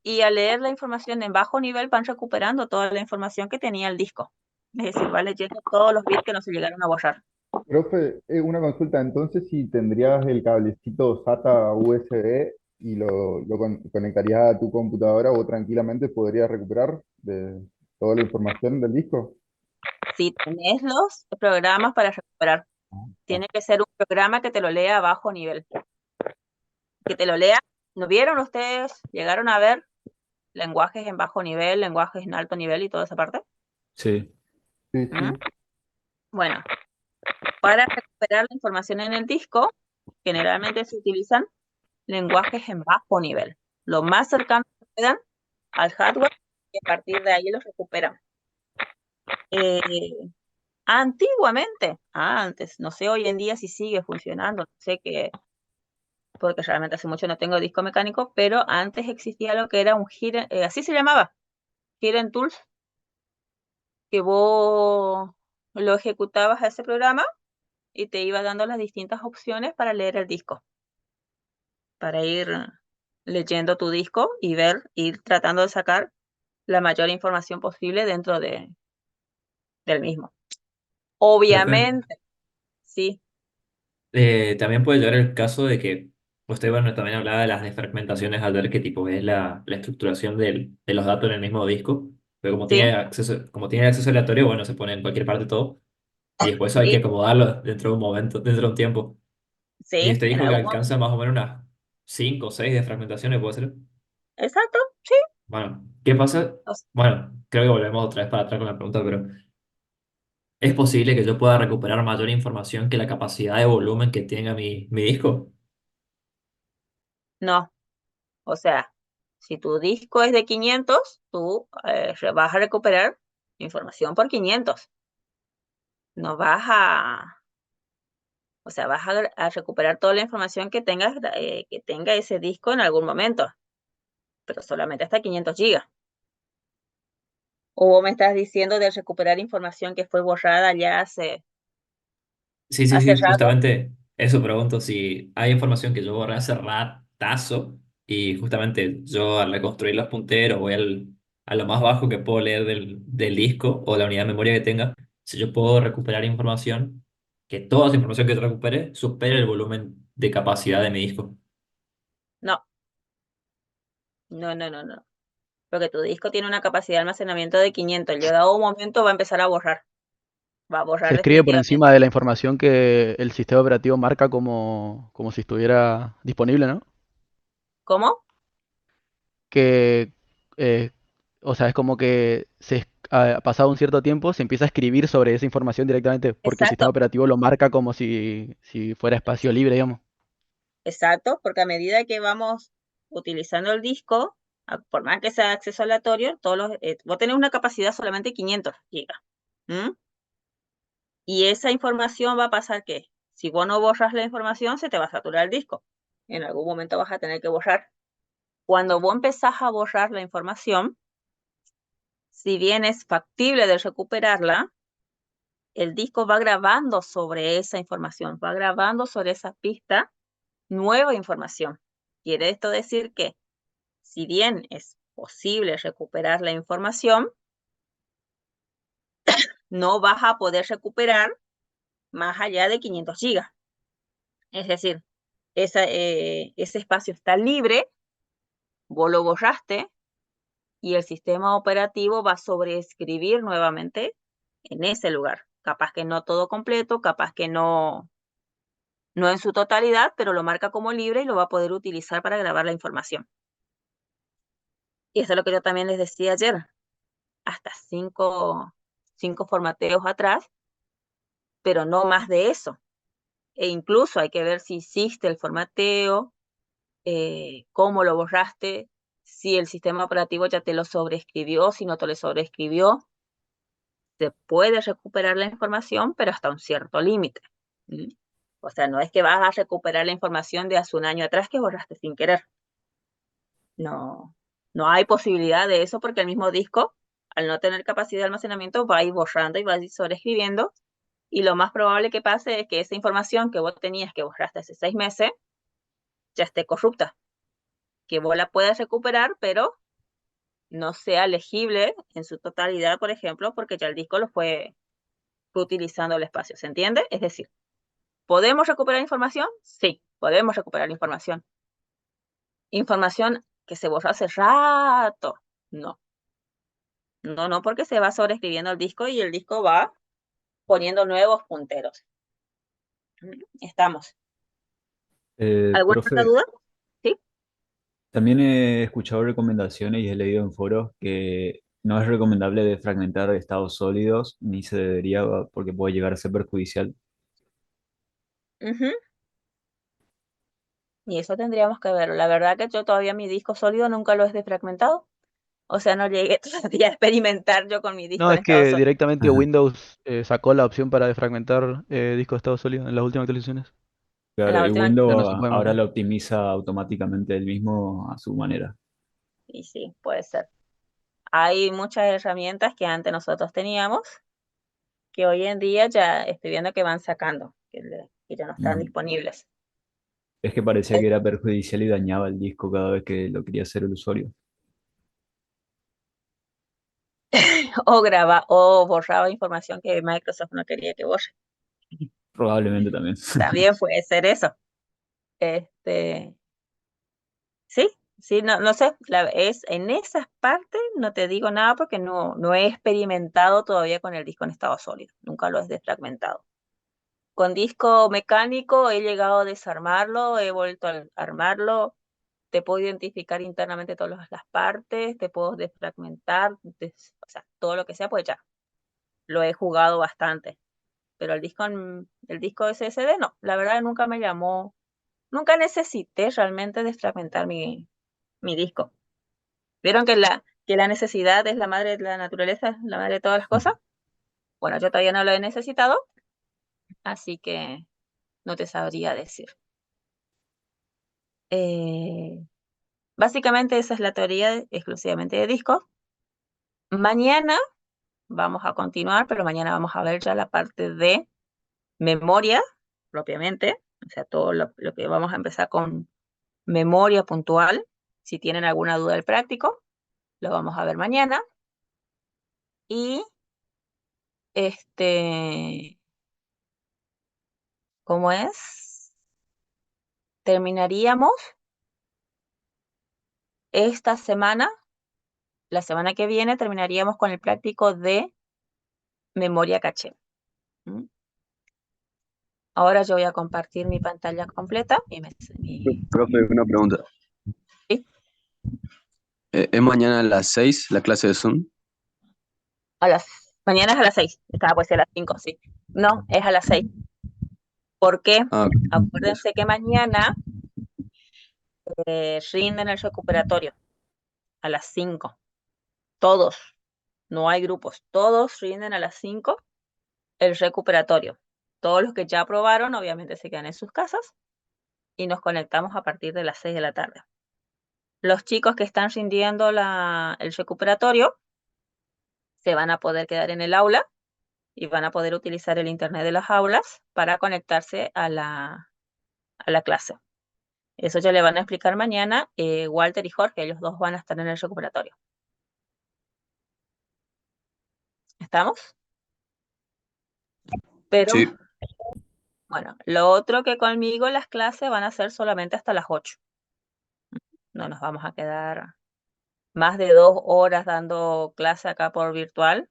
y al leer la información en bajo nivel van recuperando toda la información que tenía el disco. Es decir, va leyendo todos los bits que no se llegaron a borrar. Profe, una consulta, entonces si tendrías el cablecito SATA USB y conectarías a tu computadora, vos tranquilamente podrías recuperar de toda la información del disco. Si tenés los programas para recuperar, tiene que ser un programa que te lo lea a bajo nivel. Que te lo lea. ¿No vieron ustedes? ¿Llegaron a ver lenguajes en bajo nivel, lenguajes en alto nivel y toda esa parte? Sí. Sí, ¿Mm? sí. Bueno, para recuperar la información en el disco, generalmente se utilizan lenguajes en bajo nivel, lo más cercano que puedan al hardware, y a partir de ahí lo recuperan. Antiguamente, antes, no sé hoy en día si sigue funcionando, no sé qué, porque realmente hace mucho no tengo disco mecánico, pero antes existía lo que era un Hidden, así se llamaba, Hidden Tools, que vos lo ejecutabas a ese programa y te iba dando las distintas opciones para leer el disco, para ir leyendo tu disco y ir tratando de sacar la mayor información posible dentro del mismo. Profe, Obviamente, sí, también puede llegar el caso de que usted, bueno, también hablaba de las desfragmentaciones al ver qué tipo es la estructuración de los datos en el mismo disco, pero sí, como tiene acceso aleatorio, bueno, se pone en cualquier parte todo, y después hay que y acomodarlo dentro de un momento, dentro de un tiempo. Y sí, usted en dijo que algún alcanza más o menos unas 5 o 6 desfragmentaciones, ¿puede ser? exacto, sí. Bueno, ¿qué pasa? O s- Bueno, creo que volvemos otra vez para atrás con la pregunta, pero ¿es posible que yo pueda recuperar mayor información que la capacidad de volumen que tenga mi disco? no, o sea, si tu disco es de 500, tú vas a recuperar información por 500. No vas o sea, a recuperar toda la información que tenga ese disco en algún momento, pero solamente hasta 500 gigas. O vos me estás diciendo de recuperar información que fue borrada ya Sí, sí, hace sí, rato. justamente eso pregunto, si hay información que yo borré hace ratazo y justamente yo al reconstruir los punteros voy a lo más bajo que puedo leer del disco o la unidad de memoria que tenga, si yo puedo recuperar información, que toda esa información que yo recupere supere el volumen de capacidad de mi disco. No, no, no, no, no. Porque tu disco tiene una capacidad de almacenamiento de 500. Llegado un momento va a empezar a borrar. Va a Se borrar escribe por definitivamente. encima de la información que el sistema operativo marca como si estuviera disponible, ¿no? ¿Cómo? Que, eh, o sea, es como que pasado un cierto tiempo se empieza a escribir sobre esa información directamente porque el sistema Exacto, operativo lo marca como si fuera espacio libre, digamos. exacto, porque a medida que vamos utilizando el disco, por más que sea acceso aleatorio, vos tenés una capacidad solamente 500 gigas. ¿M? Y esa información va a pasar que si vos no borras la información, se te va a saturar el disco. En algún momento vas a tener que borrar. Cuando vos empezás a borrar la información, si bien es factible de recuperarla, el disco va grabando sobre esa información, va grabando sobre esa pista nueva información. Quiere esto decir que si bien es posible recuperar la información, no vas a poder recuperar más allá de 500 gigas. Es decir, ese espacio está libre, vos lo borraste y el sistema operativo va a sobreescribir nuevamente en ese lugar. Capaz que no todo completo, capaz que no en su totalidad, pero lo marca como libre y lo va a poder utilizar para grabar la información. Y eso es lo que yo también les decía ayer, hasta cinco formateos atrás, pero no más de eso. E incluso hay que ver si hiciste el formateo, cómo lo borraste, si el sistema operativo ya te lo sobreescribió, si no te lo sobreescribió, se puede recuperar la información, pero hasta un cierto límite. ¿Mm? O sea, no es que vas a recuperar la información de hace un año atrás que borraste sin querer. No, no hay posibilidad de eso porque el mismo disco, al no tener capacidad de almacenamiento, va a ir borrando y va a ir sobreescribiendo. Y lo más probable que pase es que esa información que vos tenías que borraste hace 6 meses ya esté corrupta. Que vos la puedas recuperar, pero no sea legible en su totalidad, por ejemplo, porque ya el disco fue utilizando el espacio. ¿Se entiende? Es decir, ¿podemos recuperar información? Sí, podemos recuperar información. Información que se borró hace rato. No, no, porque se va sobreescribiendo el disco y el disco va poniendo nuevos punteros. Estamos. ¿Alguna otra Profe, duda? Sí. también he escuchado recomendaciones y he leído en foros que no es recomendable defragmentar estados sólidos, ni se debería porque puede llegar a ser perjudicial. Ujú. Y eso tendríamos que verlo. La verdad que yo todavía mi disco sólido nunca lo he desfragmentado. O sea, no llegué todavía a experimentar yo con mi disco No, en es estado que sólido. directamente Ajá. Windows sacó la opción para defragmentar disco de estado sólido en las últimas actualizaciones. En Claro, la y última, Ya no se Windows puede ahora mandar. lo optimiza automáticamente él mismo a su manera. y sí, puede ser. Hay muchas herramientas que antes nosotros teníamos que hoy en día ya estoy viendo que van sacando, que ya no están Ujú. disponibles. Es que parecía que era perjudicial y dañaba el disco cada vez que lo quería hacer el usuario. O borraba información que Microsoft no quería que borre. Probablemente también. También puede ser eso. Este, sí, sí, no sé, en esas partes no te digo nada porque no he experimentado todavía con el disco en estado sólido, nunca lo he desfragmentado. Con disco mecánico he llegado a desarmarlo, he vuelto a armarlo, te puedo identificar internamente todas las partes, te puedo desfragmentar, o sea, todo lo que sea, pues ya, lo he jugado bastante. Pero el disco SSD no, la verdad nunca me llamó, nunca necesité realmente desfragmentar mi disco. ¿Vieron que la necesidad es la madre de la naturaleza, la madre de todas las cosas? Bueno, yo todavía no lo he necesitado, así que no te sabría decir. Eh, Básicamente esa es la teoría exclusivamente de discos. Mañana vamos a continuar, pero mañana vamos a ver ya la parte de memoria propiamente, o sea, todo lo que vamos a empezar con memoria puntual. Si tienen alguna duda del práctico, lo vamos a ver mañana. Y este, ¿cómo es? Terminaríamos esta semana, la semana que viene terminaríamos con el práctico de memoria caché. ¿Mm? Ahora yo voy a compartir mi pantalla completa. Profe, una pregunta. ¿Sí? ¿Es mañana a las 6 la clase de Zoom? Mañana es a las 6. Estaba pues a las 5, sí. No, es a las 6. ¿Por qué? Ah, ok. Acuérdense que mañana rinden el recuperatorio a las 5. Todos, no hay grupos, todos rinden a las 5 el recuperatorio. Todos los que ya aprobaron, obviamente se quedan en sus casas y nos conectamos a partir de las 6 de la tarde. Los chicos que están rindiendo el recuperatorio se van a poder quedar en el aula y van a poder utilizar el internet de las aulas para conectarse a la clase. Eso ya le van a explicar mañana Walter y Jorge, ellos dos van a estar en el recuperatorio. ¿Estamos? Pero, Sí. bueno, lo otro que conmigo las clases van a ser solamente hasta las 8. No nos vamos a quedar más de 2 horas dando clase acá por virtual.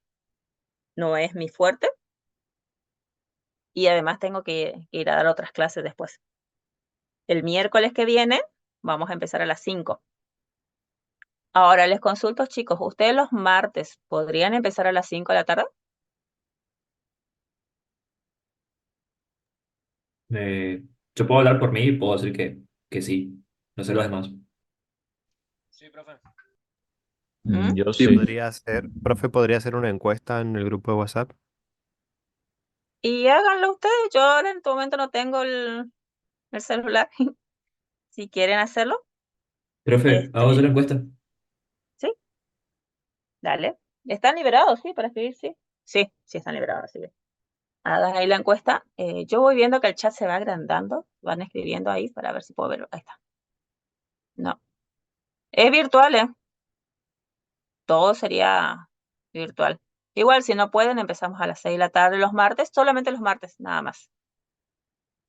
No es mi fuerte. Y además tengo que ir a dar otras clases después. El miércoles que viene vamos a empezar a las 5. Ahora les consulto, chicos, ¿ustedes los martes podrían empezar a las 5 de la tarde? Yo puedo hablar por mí y puedo decir que sí. No sé los demás. ¿Mm? Yo Sí, sí. Profe, ¿podría hacer una encuesta en el grupo de WhatsApp? Y háganlo ustedes. Yo ahora en este momento no tengo el celular. Si quieren hacerlo, Profe, hago yo la encuesta. sí, dale. ¿Están liberados, sí, para escribir? Sí. Sí, sí están liberados, así que hagan ahí la encuesta. Yo voy viendo que el chat se va agrandando. Van escribiendo ahí para ver si puedo verlo. Ahí está. No. Es virtual, ¿eh? Todo sería virtual. Igual, si no pueden, empezamos a las 6 de la tarde los martes, solamente los martes, nada más.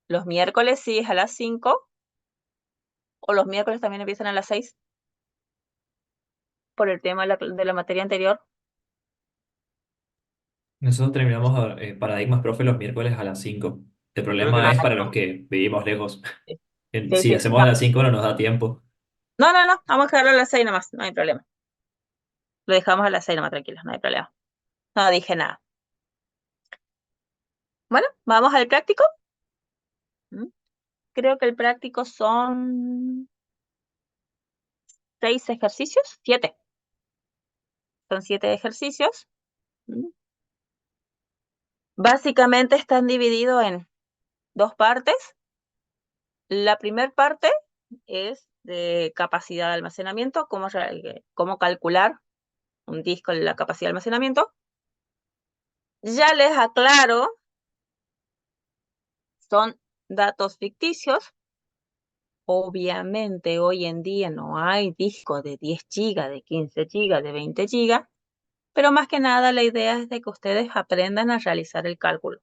Los miércoles sí es a las 5, o los miércoles también empiezan a las 6, por el tema de la materia anterior. Nosotros terminamos paradigmas, profe, los miércoles a las 5. El Creo que problema los... es para los que vivimos lejos. Sí, sí, Si sí. hacemos a las 5 no nos da tiempo. No, vamos a dejarlo a las 6 nomás, no hay problema. Lo dejamos a las 6 nomás, tranquilos, no hay problema. No dije nada. Bueno, vamos al práctico. ¿Mm? Creo que el práctico son 6 ejercicios, 7. Son 7 ejercicios. ¿Mm? Básicamente están divididos en 2 partes. La primera parte es de capacidad de almacenamiento, cómo calcular un disco en la capacidad de almacenamiento. Ya les aclaro, son datos ficticios. Obviamente hoy en día no hay discos de 10 GB, de 15 GB, de 20 GB, pero más que nada la idea es de que ustedes aprendan a realizar el cálculo.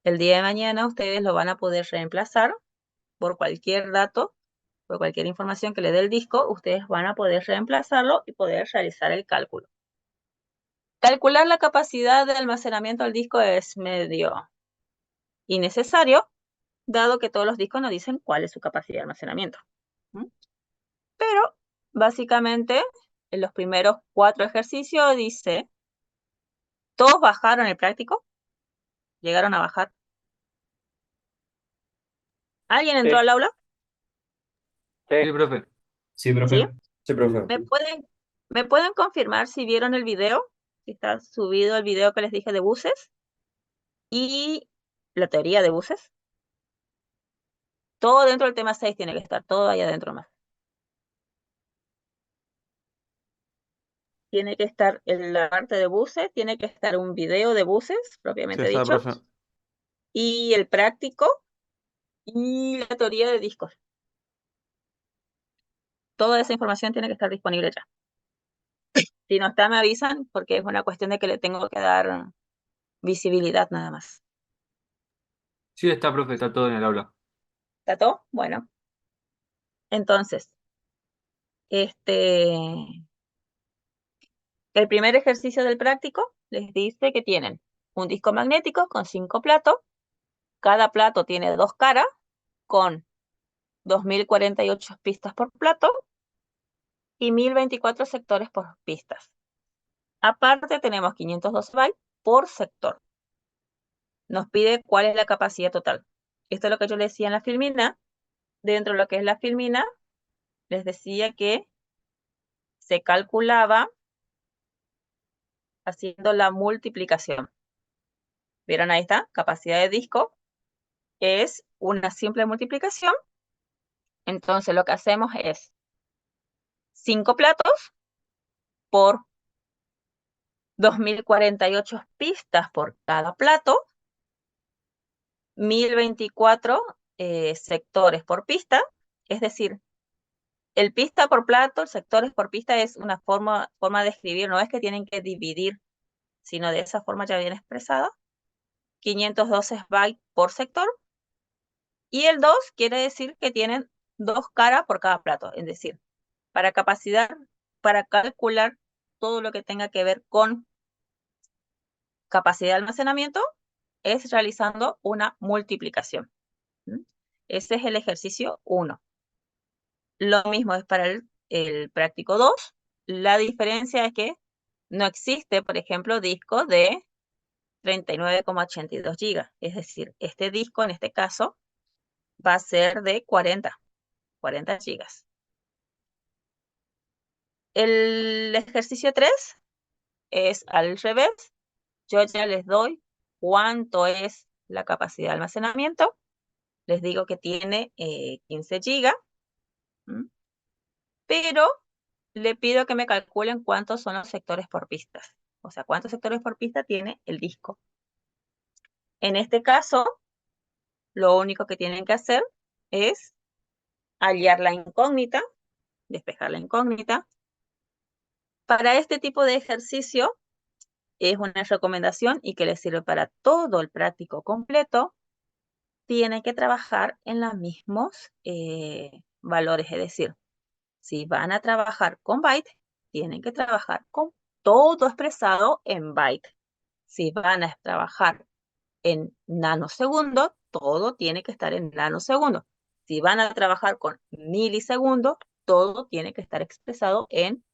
El día de mañana ustedes lo van a poder reemplazar por cualquier dato, por cualquier información que le dé el disco, ustedes van a poder reemplazarlo y poder realizar el cálculo. Calcular la capacidad de almacenamiento del disco es medio innecesario, dado que todos los discos nos dicen cuál es su capacidad de almacenamiento. ¿Mm? Pero, básicamente, en los primeros 4 ejercicios dice, ¿todos bajaron el práctico? ¿Llegaron a bajar? ¿Alguien entró Sí, al aula? sí. Sí, profe. Sí, ¿Sí? profe. Sí, profe. ¿Me pueden confirmar si vieron el video? Si está subido el video que les dije de buses y la teoría de buses. Todo dentro del tema 6 tiene que estar, todo ahí adentro más. Tiene que estar en la parte de buses, tiene que estar un video de buses, Sí, propiamente está, dicho, profe. y el práctico y la teoría de discos. Toda esa información tiene que estar disponible ya. Si no está, me avisan, porque es una cuestión de que le tengo que dar visibilidad nada más. Sí, está, profe, está todo en el aula. ¿Está todo? Bueno, entonces, el primer ejercicio del práctico les dice que tienen un disco magnético con 5 platos. Cada plato tiene 2 caras con 2048 pistas por plato y 1024 sectores por pistas. Aparte tenemos 512 bytes por sector. Nos pide cuál es la capacidad total. Esto es lo que yo les decía en la filmina. Dentro de lo que es la filmina, les decía que se calculaba haciendo la multiplicación. ¿Vieron? Ahí está, capacidad de disco. Es una simple multiplicación. Entonces lo que hacemos es 5 platos por 2048 pistas por cada plato, 1024 sectores por pista, es decir, el pista por plato, el sectores por pista es una forma de escribir, no es que tienen que dividir, sino de esa forma ya viene expresada. 512 bytes por sector, y el 2 quiere decir que tienen 2 caras por cada plato, es decir, para calcular todo lo que tenga que ver con capacidad de almacenamiento, es realizando una multiplicación. ¿Mm? Ese es el ejercicio 1. Lo mismo es para el práctico 2. La diferencia es que no existe, por ejemplo, disco de 39,82 GB. Es decir, este disco en este caso va a ser de 40 GB. El ejercicio 3 es al revés. Yo ya les doy cuánto es la capacidad de almacenamiento. Les digo que tiene 15 GB, pero le pido que me calculen cuántos son los sectores por pistas. O sea, cuántos sectores por pista tiene el disco. En este caso, lo único que tienen que hacer es hallar la incógnita, despejar la incógnita. Para este tipo de ejercicio es una recomendación y que les sirve para todo el práctico completo. Tienen que trabajar en los mismos valores, es decir, si van a trabajar con byte, tienen que trabajar con todo expresado en byte. Si van a trabajar en nanosegundos, todo tiene que estar en nanosegundos. Si van a trabajar con milisegundos, todo tiene que estar expresado en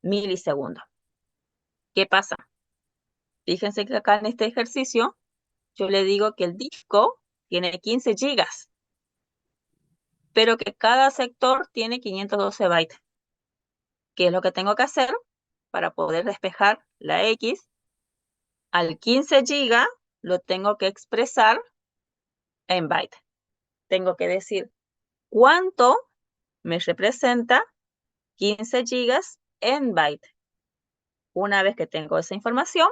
milisegundos. ¿Qué pasa? Fíjense que acá en este ejercicio, yo le digo que el disco tiene 15 gigas, pero que cada sector tiene 512 bytes. ¿Qué es lo que tengo que hacer para poder despejar la X? Al 15 gigas lo tengo que expresar en byte. Tengo que decir cuánto me representa 15 gigas en byte. Una vez que tengo esa información,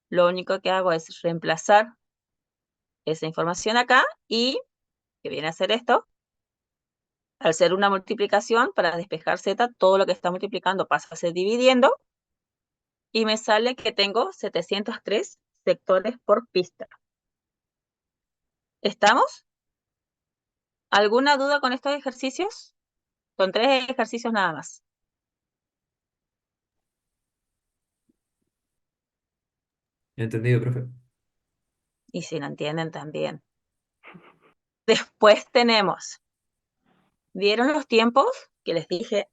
lo único que hago es reemplazar esa información acá y, que viene a ser esto, al ser una multiplicación, para despejar z, todo lo que está multiplicando pasa a ser dividiendo, y me sale que tengo 703 sectores por pista. ¿Estamos? ¿Alguna duda con estos ejercicios? Son 3 ejercicios nada más. Entendido, profe. Y si no entienden también. Después tenemos, ¿vieron los tiempos que les dije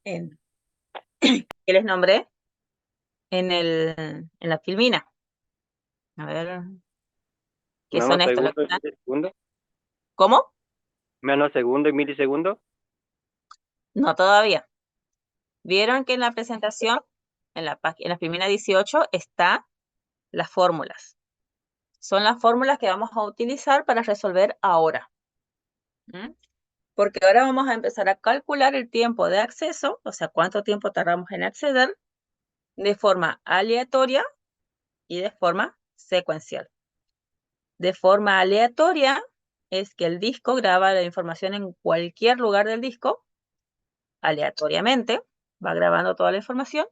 que les nombré en la filmina? A ver, ¿qué son estos? Nanosegundo y milisegundo. ¿Cómo? Nanosegundo y milisegundo. No todavía. ¿Vieron que en la presentación, en la filmina 18, está las fórmulas? Son las fórmulas que vamos a utilizar para resolver ahora. Porque ahora vamos a empezar a calcular el tiempo de acceso, o sea, cuánto tiempo tardamos en acceder, de forma aleatoria y de forma secuencial. De forma aleatoria es que el disco graba la información en cualquier lugar del disco, aleatoriamente, va grabando toda la información,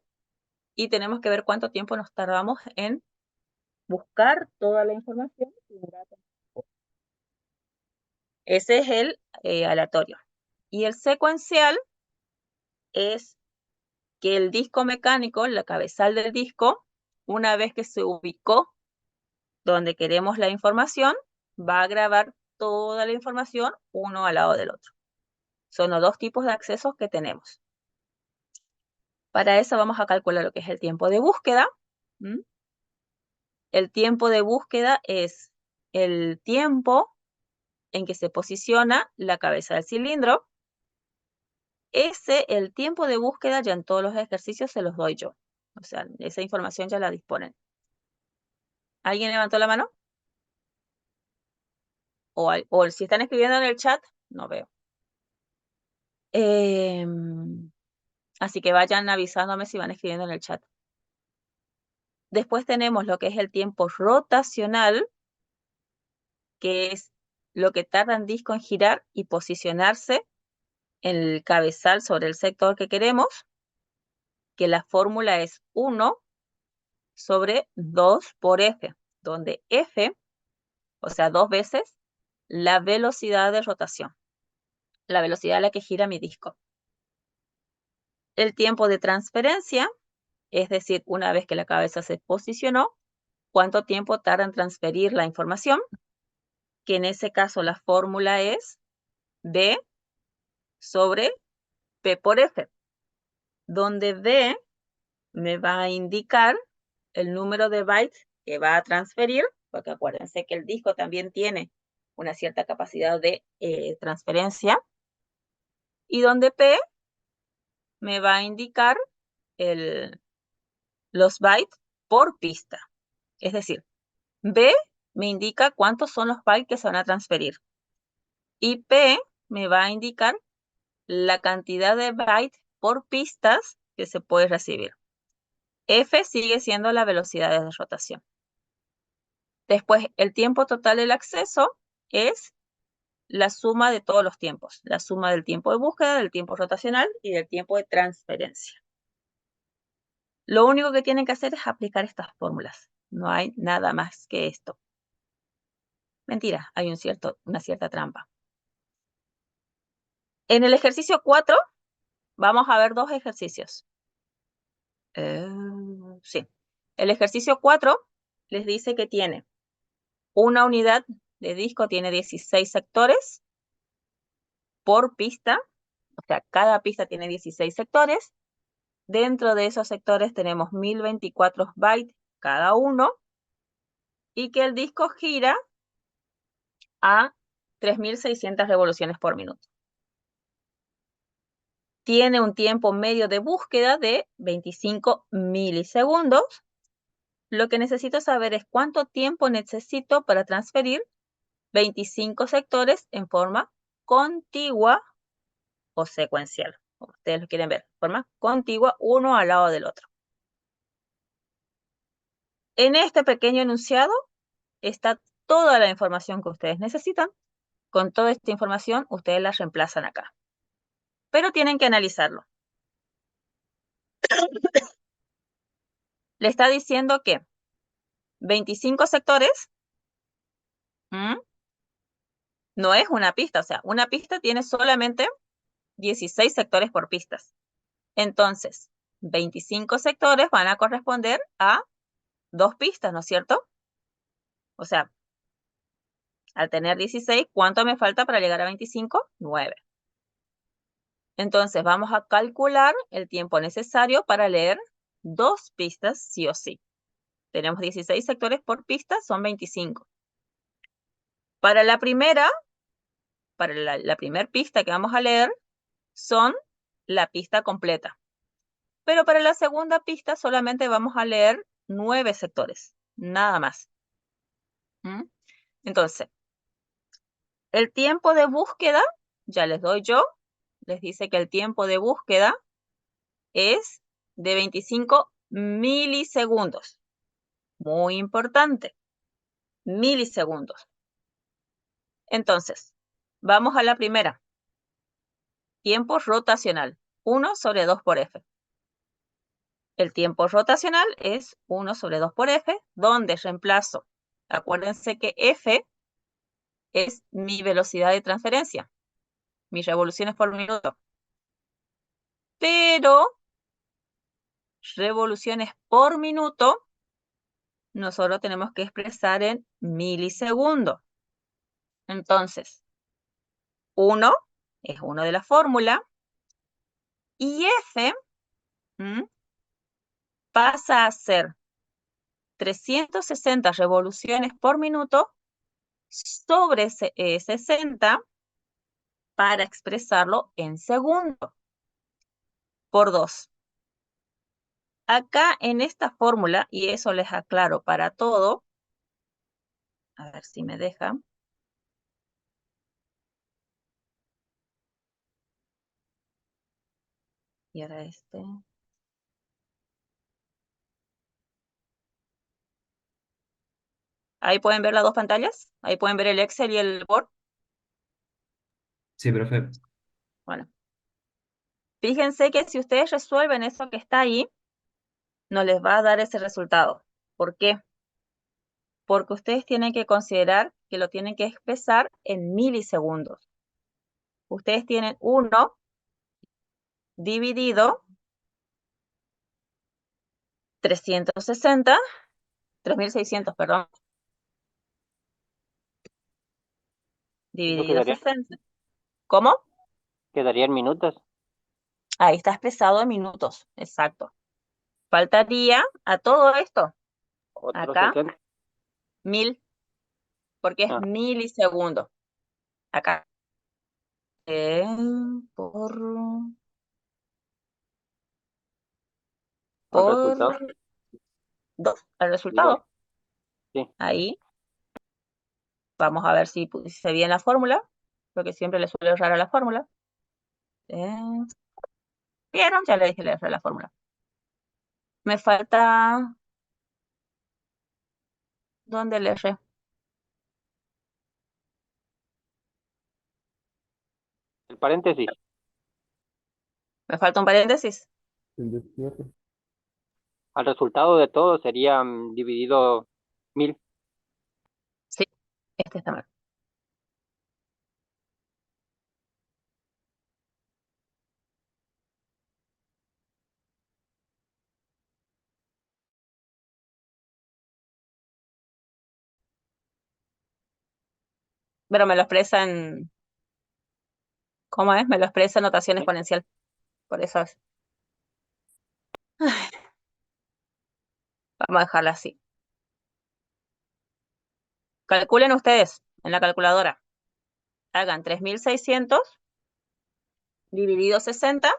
y tenemos que ver cuánto tiempo nos tardamos en buscar toda la información. Ese es el aleatorio. Y el secuencial es que el disco mecánico, la cabezal del disco, una vez que se ubicó donde queremos la información, va a grabar toda la información uno al lado del otro. Son los 2 tipos de accesos que tenemos. Para eso vamos a calcular lo que es el tiempo de búsqueda. El tiempo de búsqueda es el tiempo en que se posiciona la cabeza del cilindro. El tiempo de búsqueda ya en todos los ejercicios se los doy yo. O sea, esa información ya la disponen. ¿Alguien levantó la mano? O si están escribiendo en el chat, no veo. Así que vayan avisándome si van escribiendo en el chat. Después tenemos lo que es el tiempo rotacional, que es lo que tarda el disco en girar y posicionarse en el cabezal sobre el sector que queremos, que la fórmula es 1 sobre 2 por F, donde F, o sea, 2 veces la velocidad de rotación, la velocidad a la que gira mi disco. El tiempo de transferencia, es decir, una vez que la cabeza se posicionó, cuánto tiempo tarda en transferir la información, que en ese caso la fórmula es B sobre P por F, donde B me va a indicar el número de bytes que va a transferir, porque acuérdense que el disco también tiene una cierta capacidad de transferencia, y donde P me va a indicar los bytes por pista. Es decir, B me indica cuántos son los bytes que se van a transferir. Y P me va a indicar la cantidad de bytes por pistas que se puede recibir. F sigue siendo la velocidad de rotación. Después, el tiempo total del acceso es la suma de todos los tiempos. La suma del tiempo de búsqueda, del tiempo rotacional y del tiempo de transferencia. Lo único que tienen que hacer es aplicar estas fórmulas. No hay nada más que esto. Mentira, hay una cierta trampa. En el ejercicio 4 vamos a ver dos ejercicios. Sí. El ejercicio 4 les dice que tiene una unidad de disco, tiene 16 sectores por pista. O sea, cada pista tiene 16 sectores. Dentro de esos sectores tenemos 1024 bytes cada uno. Y que el disco gira a 3600 revoluciones por minuto. Tiene un tiempo medio de búsqueda de 25 milisegundos. Lo que necesito saber es cuánto tiempo necesito para transferir 25 sectores en forma contigua o secuencial, como ustedes lo quieren ver, forma contigua uno al lado del otro. En este pequeño enunciado está toda la información que ustedes necesitan. Con toda esta información, ustedes la reemplazan acá. Pero tienen que analizarlo. Le está diciendo que 25 sectores no es una pista. O sea, una pista tiene solamente 16 sectores por pistas. Entonces, 25 sectores van a corresponder a 2 pistas, ¿no es cierto? O sea, al tener 16, ¿cuánto me falta para llegar a 25? 9. Entonces, vamos a calcular el tiempo necesario para leer 2 pistas sí o sí. Tenemos 16 sectores por pista, son 25. Para la primera pista que vamos a leer, son la pista completa. Pero para la segunda pista solamente vamos a leer 9 sectores, nada más. Entonces, el tiempo de búsqueda, ya les doy yo, les dice que el tiempo de búsqueda es de 25 milisegundos. Muy importante, milisegundos. Entonces, vamos a la primera. Tiempo rotacional, 1 sobre 2 por F. El tiempo rotacional es 1 sobre 2 por F, donde reemplazo. Acuérdense que F es mi velocidad de transferencia, mis revoluciones por minuto. Pero revoluciones por minuto nosotros tenemos que expresar en milisegundos. Entonces, 1 es 1 de la fórmula y F pasa a ser 360 revoluciones por minuto sobre 60 para expresarlo en segundos por 2. Acá en esta fórmula, y eso les aclaro para todo, a ver si me deja. Y ahora este. Ahí pueden ver las dos pantallas. Ahí pueden ver el Excel y el Word. Sí, profe. Bueno. Fíjense que si ustedes resuelven eso que está ahí, no les va a dar ese resultado. ¿Por qué? Porque ustedes tienen que considerar que lo tienen que expresar en milisegundos. Ustedes tienen 1 dividido 360, 3600, perdón. Eso Dividido 60. ¿Cómo? quedaría en minutos. Ahí está expresado en minutos, exacto. Faltaría a todo esto, Otros acá, 60. 1000, porque es milisegundos. Acá. Por al por resultado. 2. El Y 2. resultado, Sí. ahí vamos a ver si puse bien la fórmula, porque siempre le suele errar a la fórmula. ¿Vieron? Ya le dije le erré la fórmula. Me falta... ¿Dónde le erré? El paréntesis. Me falta un paréntesis. 37. Al resultado de todo sería dividido 1000. Sí, este está mal. Pero me lo expresa en... ¿Cómo es? Me lo expresa en notación Sí. exponencial. Por eso es. Ay, vamos a dejarla así. Calculen ustedes en la calculadora. Hagan 3600 dividido 60.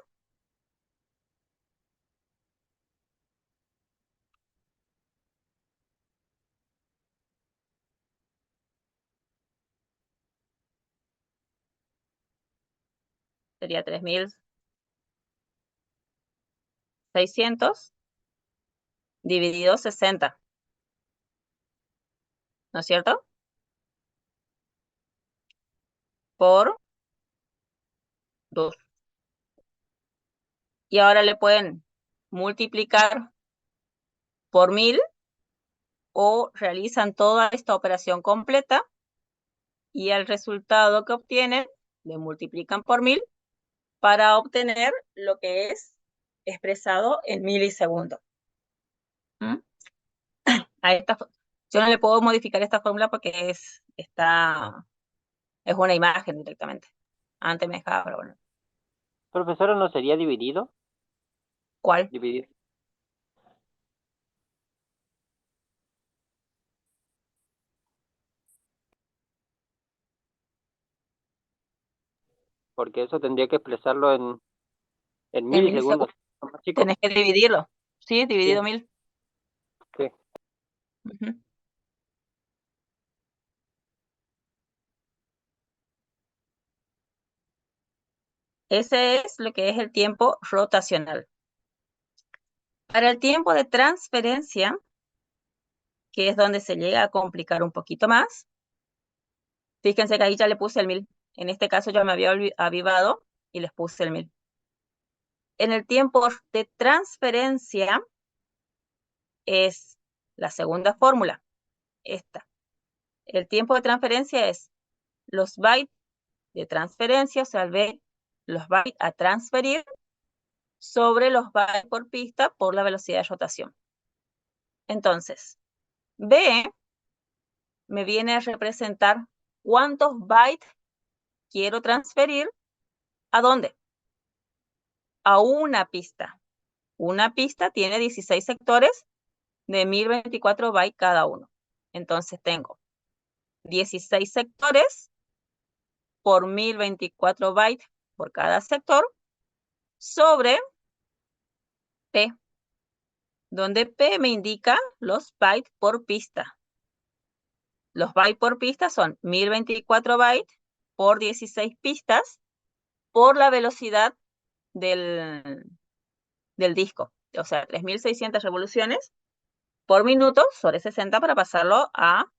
Sería 3600 dividido 60. ¿No es cierto? Por 2. Y ahora le pueden multiplicar por 1000 o realizan toda esta operación completa y el resultado que obtienen le multiplican por 1000 para obtener lo que es expresado en milisegundos. ¿Mm? Yo no le puedo modificar esta fórmula porque es una imagen directamente. Antes me dejaba, pero bueno. Profesora, ¿no sería dividido? ¿Cuál? Dividido. Porque eso tendría que expresarlo en En milisegundos. milisegundos. Más chico. Tenés que dividirlo. Sí, Sí, dividido 1000. sí. Ujú. Ese es lo que es el tiempo rotacional. Para el tiempo de transferencia, que es donde se llega a complicar un poquito más, fíjense que ahí ya le puse el 1000. En este caso yo me había avivado y les puse el 1000. En el tiempo de transferencia es la segunda fórmula, esta. El tiempo de transferencia es los bytes de transferencia, o sea, los bytes a transferir sobre los bytes por pista por la velocidad de rotación. Entonces, B me viene a representar cuántos bytes quiero transferir. ¿A dónde? A una pista. Una pista tiene 16 sectores de 1024 bytes cada uno. Entonces tengo 16 sectores por 1024 bytes por cada sector sobre P, donde P me indica los bytes por pista. Los bytes por pista son 1024 bytes por 16 pistas por la velocidad del disco. O sea, 3600 revoluciones por minuto sobre 60 para pasarlo a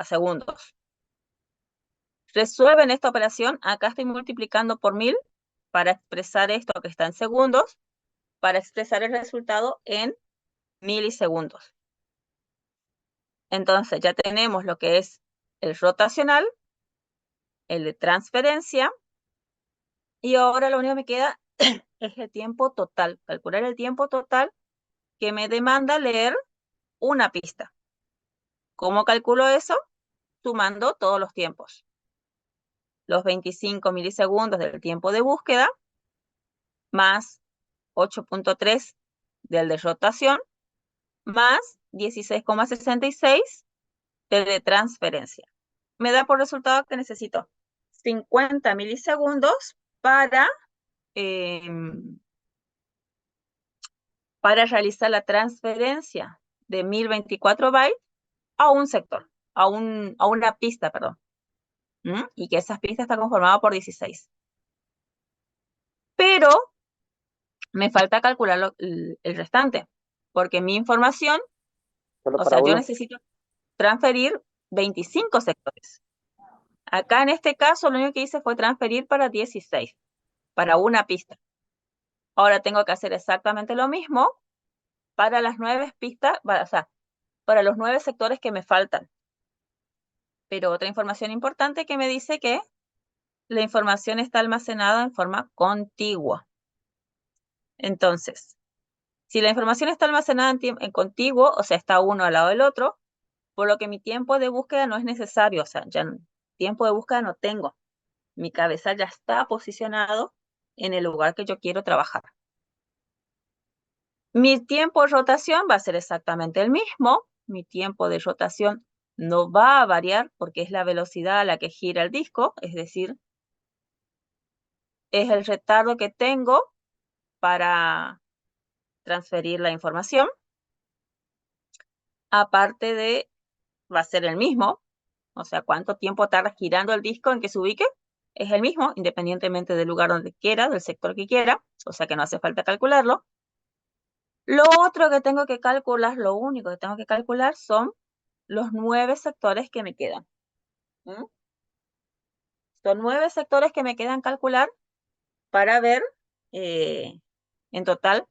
segundos. Resuelven esta operación. Acá estoy multiplicando por 1000 para expresar esto que está en segundos, para expresar el resultado en milisegundos. Entonces ya tenemos lo que es el rotacional, el de transferencia, y ahora lo único que me queda es el tiempo total, calcular el tiempo total que me demanda leer una pista. ¿Cómo calculo eso? Sumando todos los tiempos. Los 25 milisegundos del tiempo de búsqueda, más 8.3 del de rotación, más 16,66 del de transferencia. Me da por resultado que necesito 50 milisegundos para para realizar la transferencia de 1024 bytes a un sector, a una pista, perdón. Y que esas pistas están conformadas por 16. Pero me falta calcular el restante, porque mi información, Solo o para sea, yo uno. necesito transferir 25 sectores. Acá en este caso lo único que hice fue transferir para 16, para una pista. Ahora tengo que hacer exactamente lo mismo para las 9 pistas, o sea, para los 9 sectores que me faltan. Pero otra información importante que me dice que la información está almacenada en forma contigua. Entonces, si la información está almacenada en contiguo, o sea, está uno al lado del otro, por lo que mi tiempo de búsqueda no es necesario, o sea, ya tiempo de búsqueda no tengo. Mi cabeza ya está posicionado en el lugar que yo quiero trabajar. Mi tiempo de rotación va a ser exactamente el mismo. Mi tiempo de rotación no va a variar porque es la velocidad a la que gira el disco, es decir, es el retardo que tengo para transferir la información. Aparte de, va a ser el mismo, o sea, cuánto tiempo tarda girando el disco en que se ubique, es el mismo, independientemente del lugar donde quiera, del sector que quiera, o sea que no hace falta calcularlo. Lo otro que tengo que calcular, lo único que tengo que calcular son los 9 sectores que me quedan. Son 9 sectores que me quedan calcular para ver en total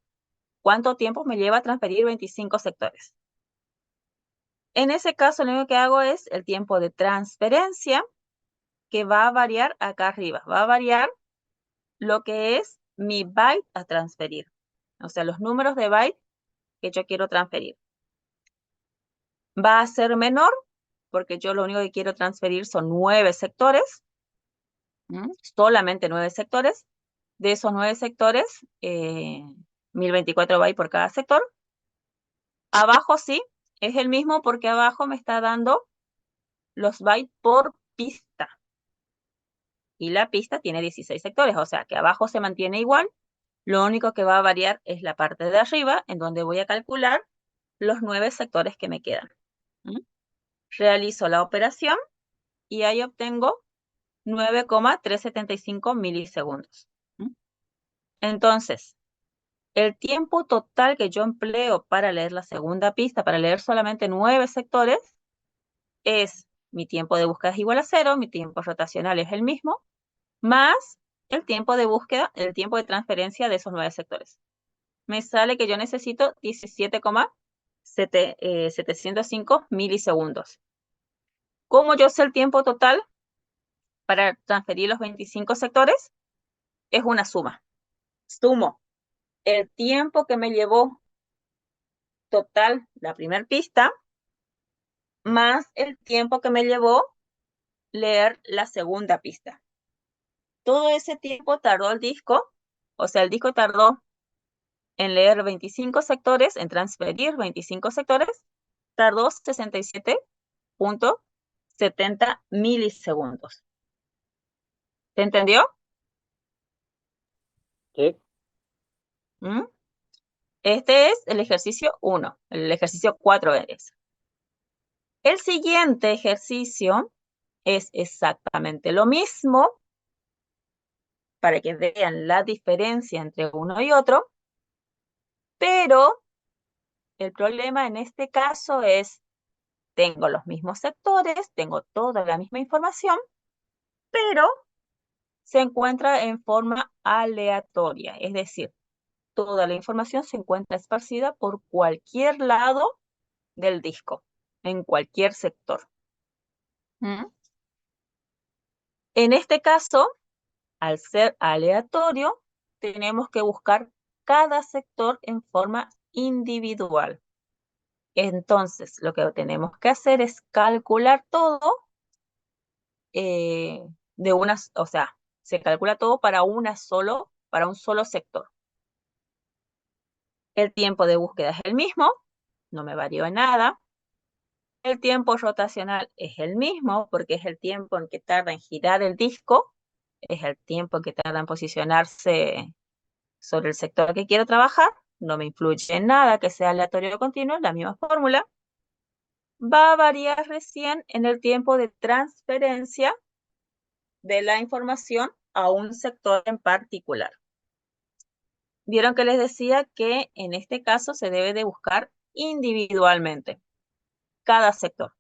cuánto tiempo me lleva a transferir 25 sectores. En ese caso, lo único que hago es el tiempo de transferencia, que va a variar acá arriba. Va a variar lo que es mi byte a transferir. O sea, los números de byte que yo quiero transferir. Va a ser menor, porque yo lo único que quiero transferir son 9 sectores. Solamente 9 sectores. De esos 9 sectores, 1024 bytes por cada sector. Abajo sí, es el mismo porque abajo me está dando los bytes por pista. Y la pista tiene 16 sectores, o sea que abajo se mantiene igual. Lo único que va a variar es la parte de arriba, en donde voy a calcular los 9 sectores que me quedan. Realizo la operación y ahí obtengo 9,375 milisegundos. Entonces, el tiempo total que yo empleo para leer la segunda pista, para leer solamente 9 sectores, es mi tiempo de búsqueda es igual a 0, mi tiempo rotacional es el mismo, más el tiempo de búsqueda, el tiempo de transferencia de esos 9 sectores. Me sale que yo necesito 17,705 milisegundos. ¿Cómo yo sé el tiempo total para transferir los 25 sectores? Es una suma. Sumo el tiempo que me llevó total la primera pista más el tiempo que me llevó leer la segunda pista. Todo ese tiempo tardó el disco, o sea, el disco tardó en leer 25 sectores, en transferir 25 sectores, tardó 67,70 milisegundos. ¿Se entendió? Sí. Este es el ejercicio 1, el ejercicio 4 es. El siguiente ejercicio es exactamente lo mismo, para que vean la diferencia entre uno y otro, pero el problema en este caso es, tengo los mismos sectores, tengo toda la misma información, pero se encuentra en forma aleatoria, es decir, toda la información se encuentra esparcida por cualquier lado del disco, en cualquier sector. En este caso, al ser aleatorio, tenemos que buscar cada sector en forma individual. Entonces, lo que tenemos que hacer es calcular todo o sea, se calcula todo para un solo sector. El tiempo de búsqueda es el mismo, no me varió en nada. El tiempo rotacional es el mismo porque es el tiempo en que tarda en girar el disco, es el tiempo en que tarda en posicionarse sobre el sector que quiero trabajar, no me influye en nada que sea aleatorio o continuo, la misma fórmula, va a variar recién en el tiempo de transferencia de la información a un sector en particular. Vieron que les decía que en este caso se debe de buscar individualmente cada sector.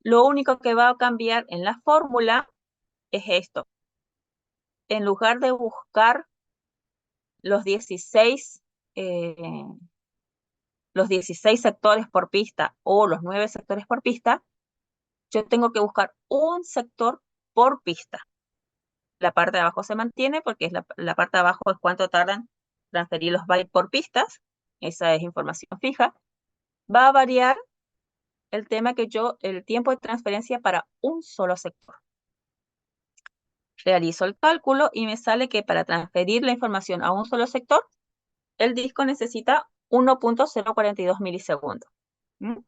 Lo único que va a cambiar en la fórmula es esto. En lugar de buscar los 16 sectores por pista o los 9 sectores por pista, yo tengo que buscar un sector por pista. La parte de abajo se mantiene porque es la parte de abajo es cuánto tardan transferir los bytes por pistas. Esa es información fija. Va a variar el tema que el tiempo de transferencia para un solo sector. Realizo el cálculo y me sale que para transferir la información a un solo sector, el disco necesita 1.042 milisegundos. ¿Mm?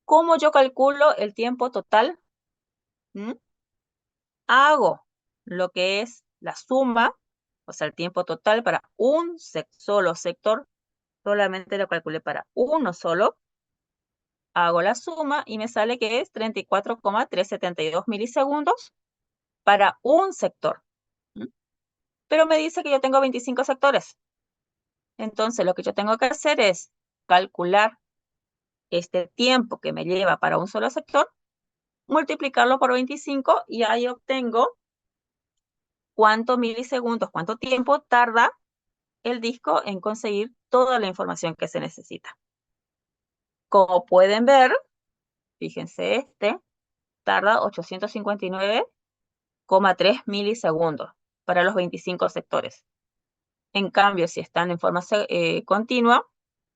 ¿Cómo yo calculo el tiempo total? Hago lo que es la suma, o sea, el tiempo total para un solo sector, solamente lo calculé para uno solo. Hago la suma y me sale que es 34,372 milisegundos para un sector. Pero me dice que yo tengo 25 sectores. Entonces, lo que yo tengo que hacer es calcular este tiempo que me lleva para un solo sector, multiplicarlo por 25 y ahí obtengo cuántos milisegundos, cuánto tiempo tarda el disco en conseguir toda la información que se necesita. Como pueden ver, fíjense, tarda 859,3 milisegundos para los 25 sectores. En cambio, si están en forma continua,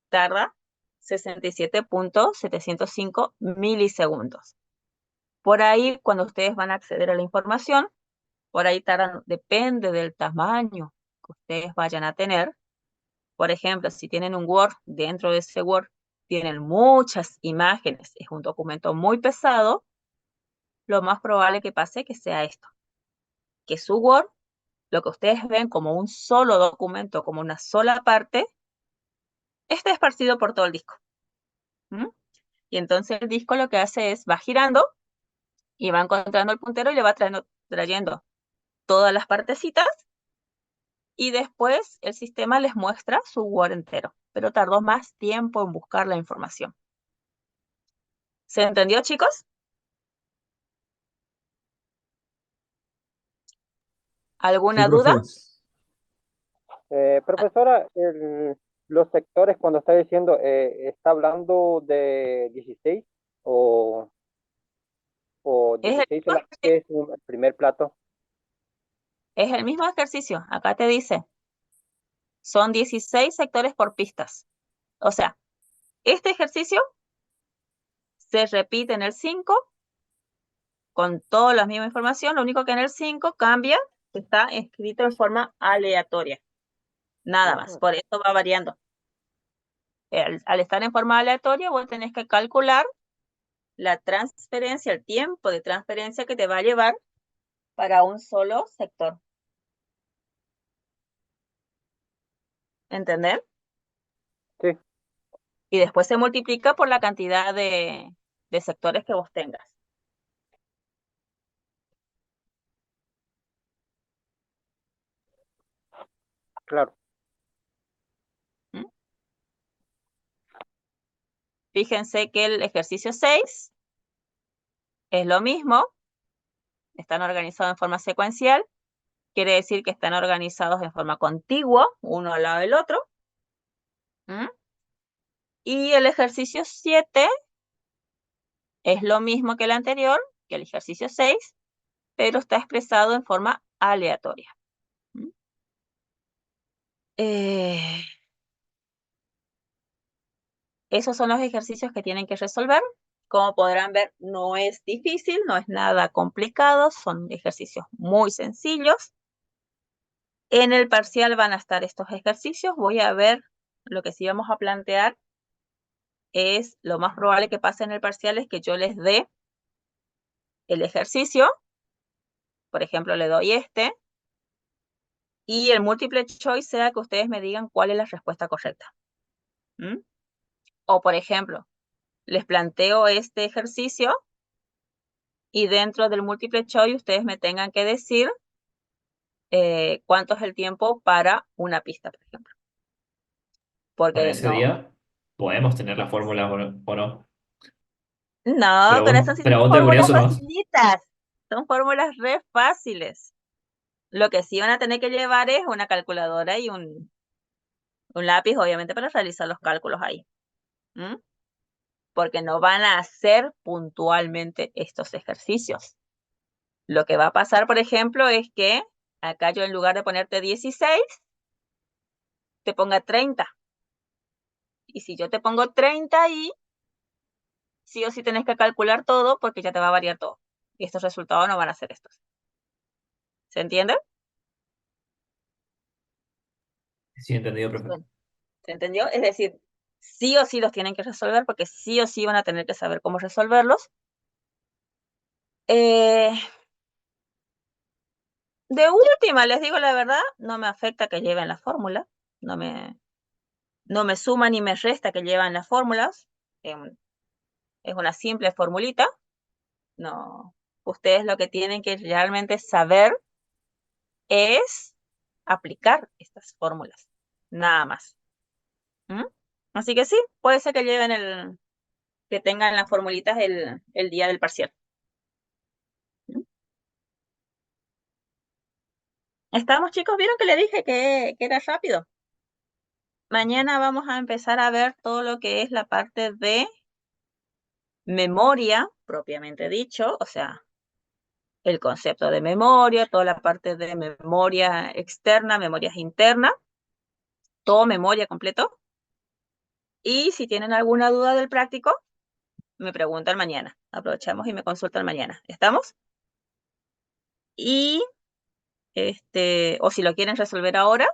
tarda 67.705 milisegundos. Por ahí, cuando ustedes van a acceder a la información, por ahí tardan, depende del tamaño que ustedes vayan a tener. Por ejemplo, si tienen un Word, dentro de ese Word tienen muchas imágenes, es un documento muy pesado, lo más probable que pase que sea esto, que su Word, lo que ustedes ven como un solo documento, como una sola parte, esté esparcido por todo el disco. Y entonces el disco lo que hace es, va girando y va encontrando el puntero y le va trayendo todas las partecitas y después el sistema les muestra su Word entero, pero tardó más tiempo en buscar la información. ¿Se entendió, chicos? ¿Alguna Sí, duda? profe. Profesora, los sectores cuando está diciendo, ¿está hablando de 16 o, o Es el 16 mismo solamente es el primer plato? Es el mismo ejercicio. Acá te dice, son 16 sectores por pistas. O sea, este ejercicio se repite en el 5 con toda la misma información. Lo único que en el 5 cambia, está escrito en forma aleatoria. Nada más. Por eso va variando. Al estar en forma aleatoria, vos tenés que calcular la transferencia, el tiempo de transferencia que te va a llevar para un solo sector. ¿Entender? Sí, Y después se multiplica por la cantidad de sectores que vos tengas. claro. ¿Mm? Fíjense que el ejercicio 6 es lo mismo. Están organizados en forma secuencial. Quiere decir que están organizados en forma contigua, uno al lado del otro. Y el ejercicio 7 es lo mismo que el anterior, que el ejercicio 6, pero está expresado en forma aleatoria. Esos son los ejercicios que tienen que resolver. Como podrán ver, no es difícil, no es nada complicado, son ejercicios muy sencillos. En el parcial van a estar estos ejercicios. Voy a ver, lo que sí vamos a plantear es, lo más probable que pase en el parcial es que yo les dé el ejercicio. Por ejemplo, le doy y el múltiple choice sea que ustedes me digan cuál es la respuesta correcta. ¿Mm? O, por ejemplo, les planteo este ejercicio y dentro del múltiple choice ustedes me tengan que decir cuánto es el tiempo para una pista, por ejemplo. Para Porque ese no, día podemos tener la fórmula o no. no, pero estas sí Pero son a vos te fórmulas curioso nomás. facilitas. Son fórmulas re fáciles. Lo que sí van a tener que llevar es una calculadora y un lápiz, obviamente, para realizar los cálculos ahí. ¿Mm? Porque no van a hacer puntualmente estos ejercicios. Lo que va a pasar, por ejemplo, es que acá yo en lugar de ponerte 16, te ponga 30. Y si yo te pongo 30 ahí, sí o sí tenés que calcular todo porque ya te va a variar todo. Y estos resultados no van a ser estos. ¿Se entiende? Sí, entendido, profe. ¿Se entendió? Es decir, sí o sí los tienen que resolver porque sí o sí van a tener que saber cómo resolverlos. De última, les digo la verdad, no me afecta que lleven la fórmula. No me suma ni me resta que llevan las fórmulas. Es una simple formulita. No. Ustedes lo que tienen que realmente saber es aplicar estas fórmulas. Nada más. ¿Mm? Así que sí, puede ser que lleven que tengan las formulitas el día del parcial. ¿Mm? ¿Estamos, chicos? ¿Vieron que le dije que era rápido? Mañana vamos a empezar a ver todo lo que es la parte de memoria, propiamente dicho, o sea, el concepto de memoria, toda la parte de memoria externa, memorias internas, todo memoria completo. Y si tienen alguna duda del práctico, me preguntan mañana. Aprovechamos y me consultan mañana. ¿Estamos? Y, o si lo quieren resolver ahora,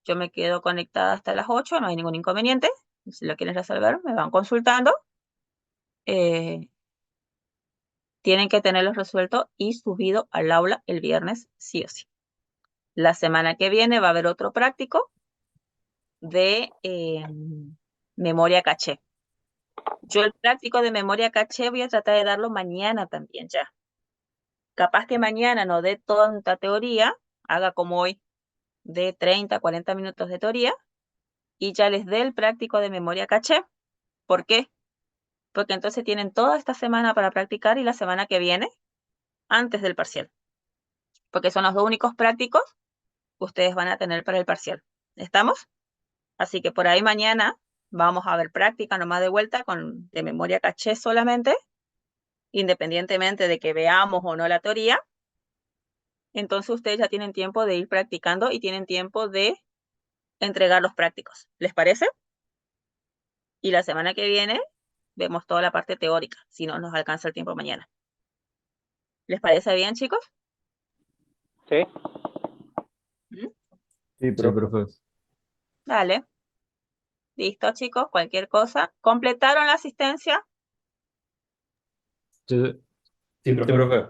yo me quedo conectada hasta las 8, no hay ningún inconveniente. Si lo quieren resolver, me van consultando. Tienen que tenerlo resuelto y subido al aula el viernes, sí o sí. La semana que viene va a haber otro práctico de memoria caché. Yo el práctico de memoria caché voy a tratar de darlo mañana también ya. Capaz que mañana no dé tanta teoría, haga como hoy, de 30, 40 minutos de teoría, y ya les dé el práctico de memoria caché. ¿Por qué? Porque entonces tienen toda esta semana para practicar y la semana que viene, antes del parcial. Porque son los dos únicos prácticos que ustedes van a tener para el parcial. ¿Estamos? Así que por ahí mañana vamos a ver práctica nomás de vuelta de memoria caché solamente, independientemente de que veamos o no la teoría. Entonces ustedes ya tienen tiempo de ir practicando y tienen tiempo de entregar los prácticos. ¿Les parece? Y la semana que viene vemos toda la parte teórica, si no nos alcanza el tiempo mañana. ¿Les parece bien, chicos? Sí. Sí, Sí, profe. profe. Dale. Listo, chicos. Cualquier cosa. ¿Completaron la asistencia? Sí, Sí, sí, profe. profe.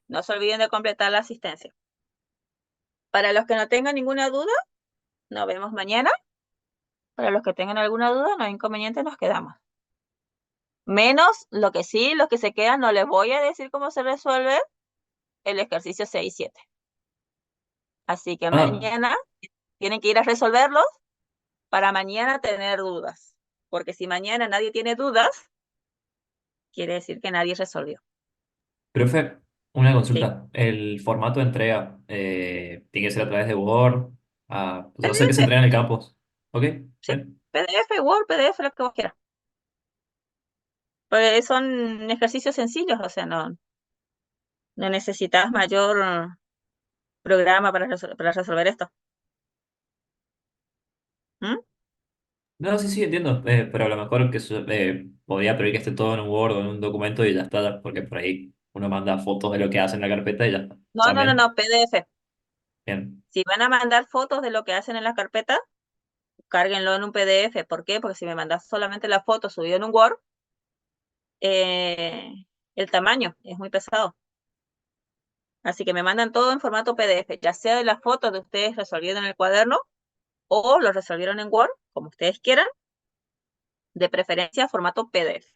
No se olviden de completar la asistencia. Para los que no tengan ninguna duda, nos vemos mañana. Para los que tengan alguna duda, no hay inconveniente, nos quedamos. Menos lo que sí, los que se quedan, no les voy a decir cómo se resuelve el ejercicio 6 y 7. Así que Ah, mañana tienen que ir a resolverlos para mañana tener dudas. Porque si mañana nadie tiene dudas, quiere decir que nadie resolvió. profe, una Sí. consulta. El formato de entrega tiene que ser a través de Word. O sea, sé que se PDF, entrega en el campus. ¿Ok? sí. Bien. PDF, Word, PDF, lo que vos quieras. Porque son ejercicios sencillos, o sea, no necesitas mayor programa para resolver esto. ¿Mm? No, sí, sí, entiendo. Pero a lo mejor podría pedir que esté todo en un Word o en un documento y ya está. Porque por ahí uno manda fotos de lo que hace en la carpeta y ya está. También. No, PDF. Bien. Si van a mandar fotos de lo que hacen en la carpeta, cárguenlo en un PDF. ¿Por qué? Porque si me mandas solamente la foto subido en un Word, el tamaño es muy pesado. Así que me mandan todo en formato PDF, ya sea de las fotos de ustedes resolviendo en el cuaderno o lo resolvieron en Word, como ustedes quieran, de preferencia formato PDF.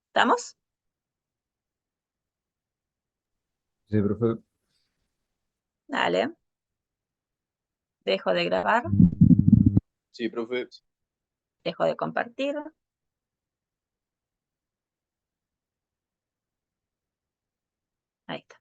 ¿Estamos? Sí, profe. Dale. Dejo de grabar, Sí, profe. dejo de compartir. Ahí está.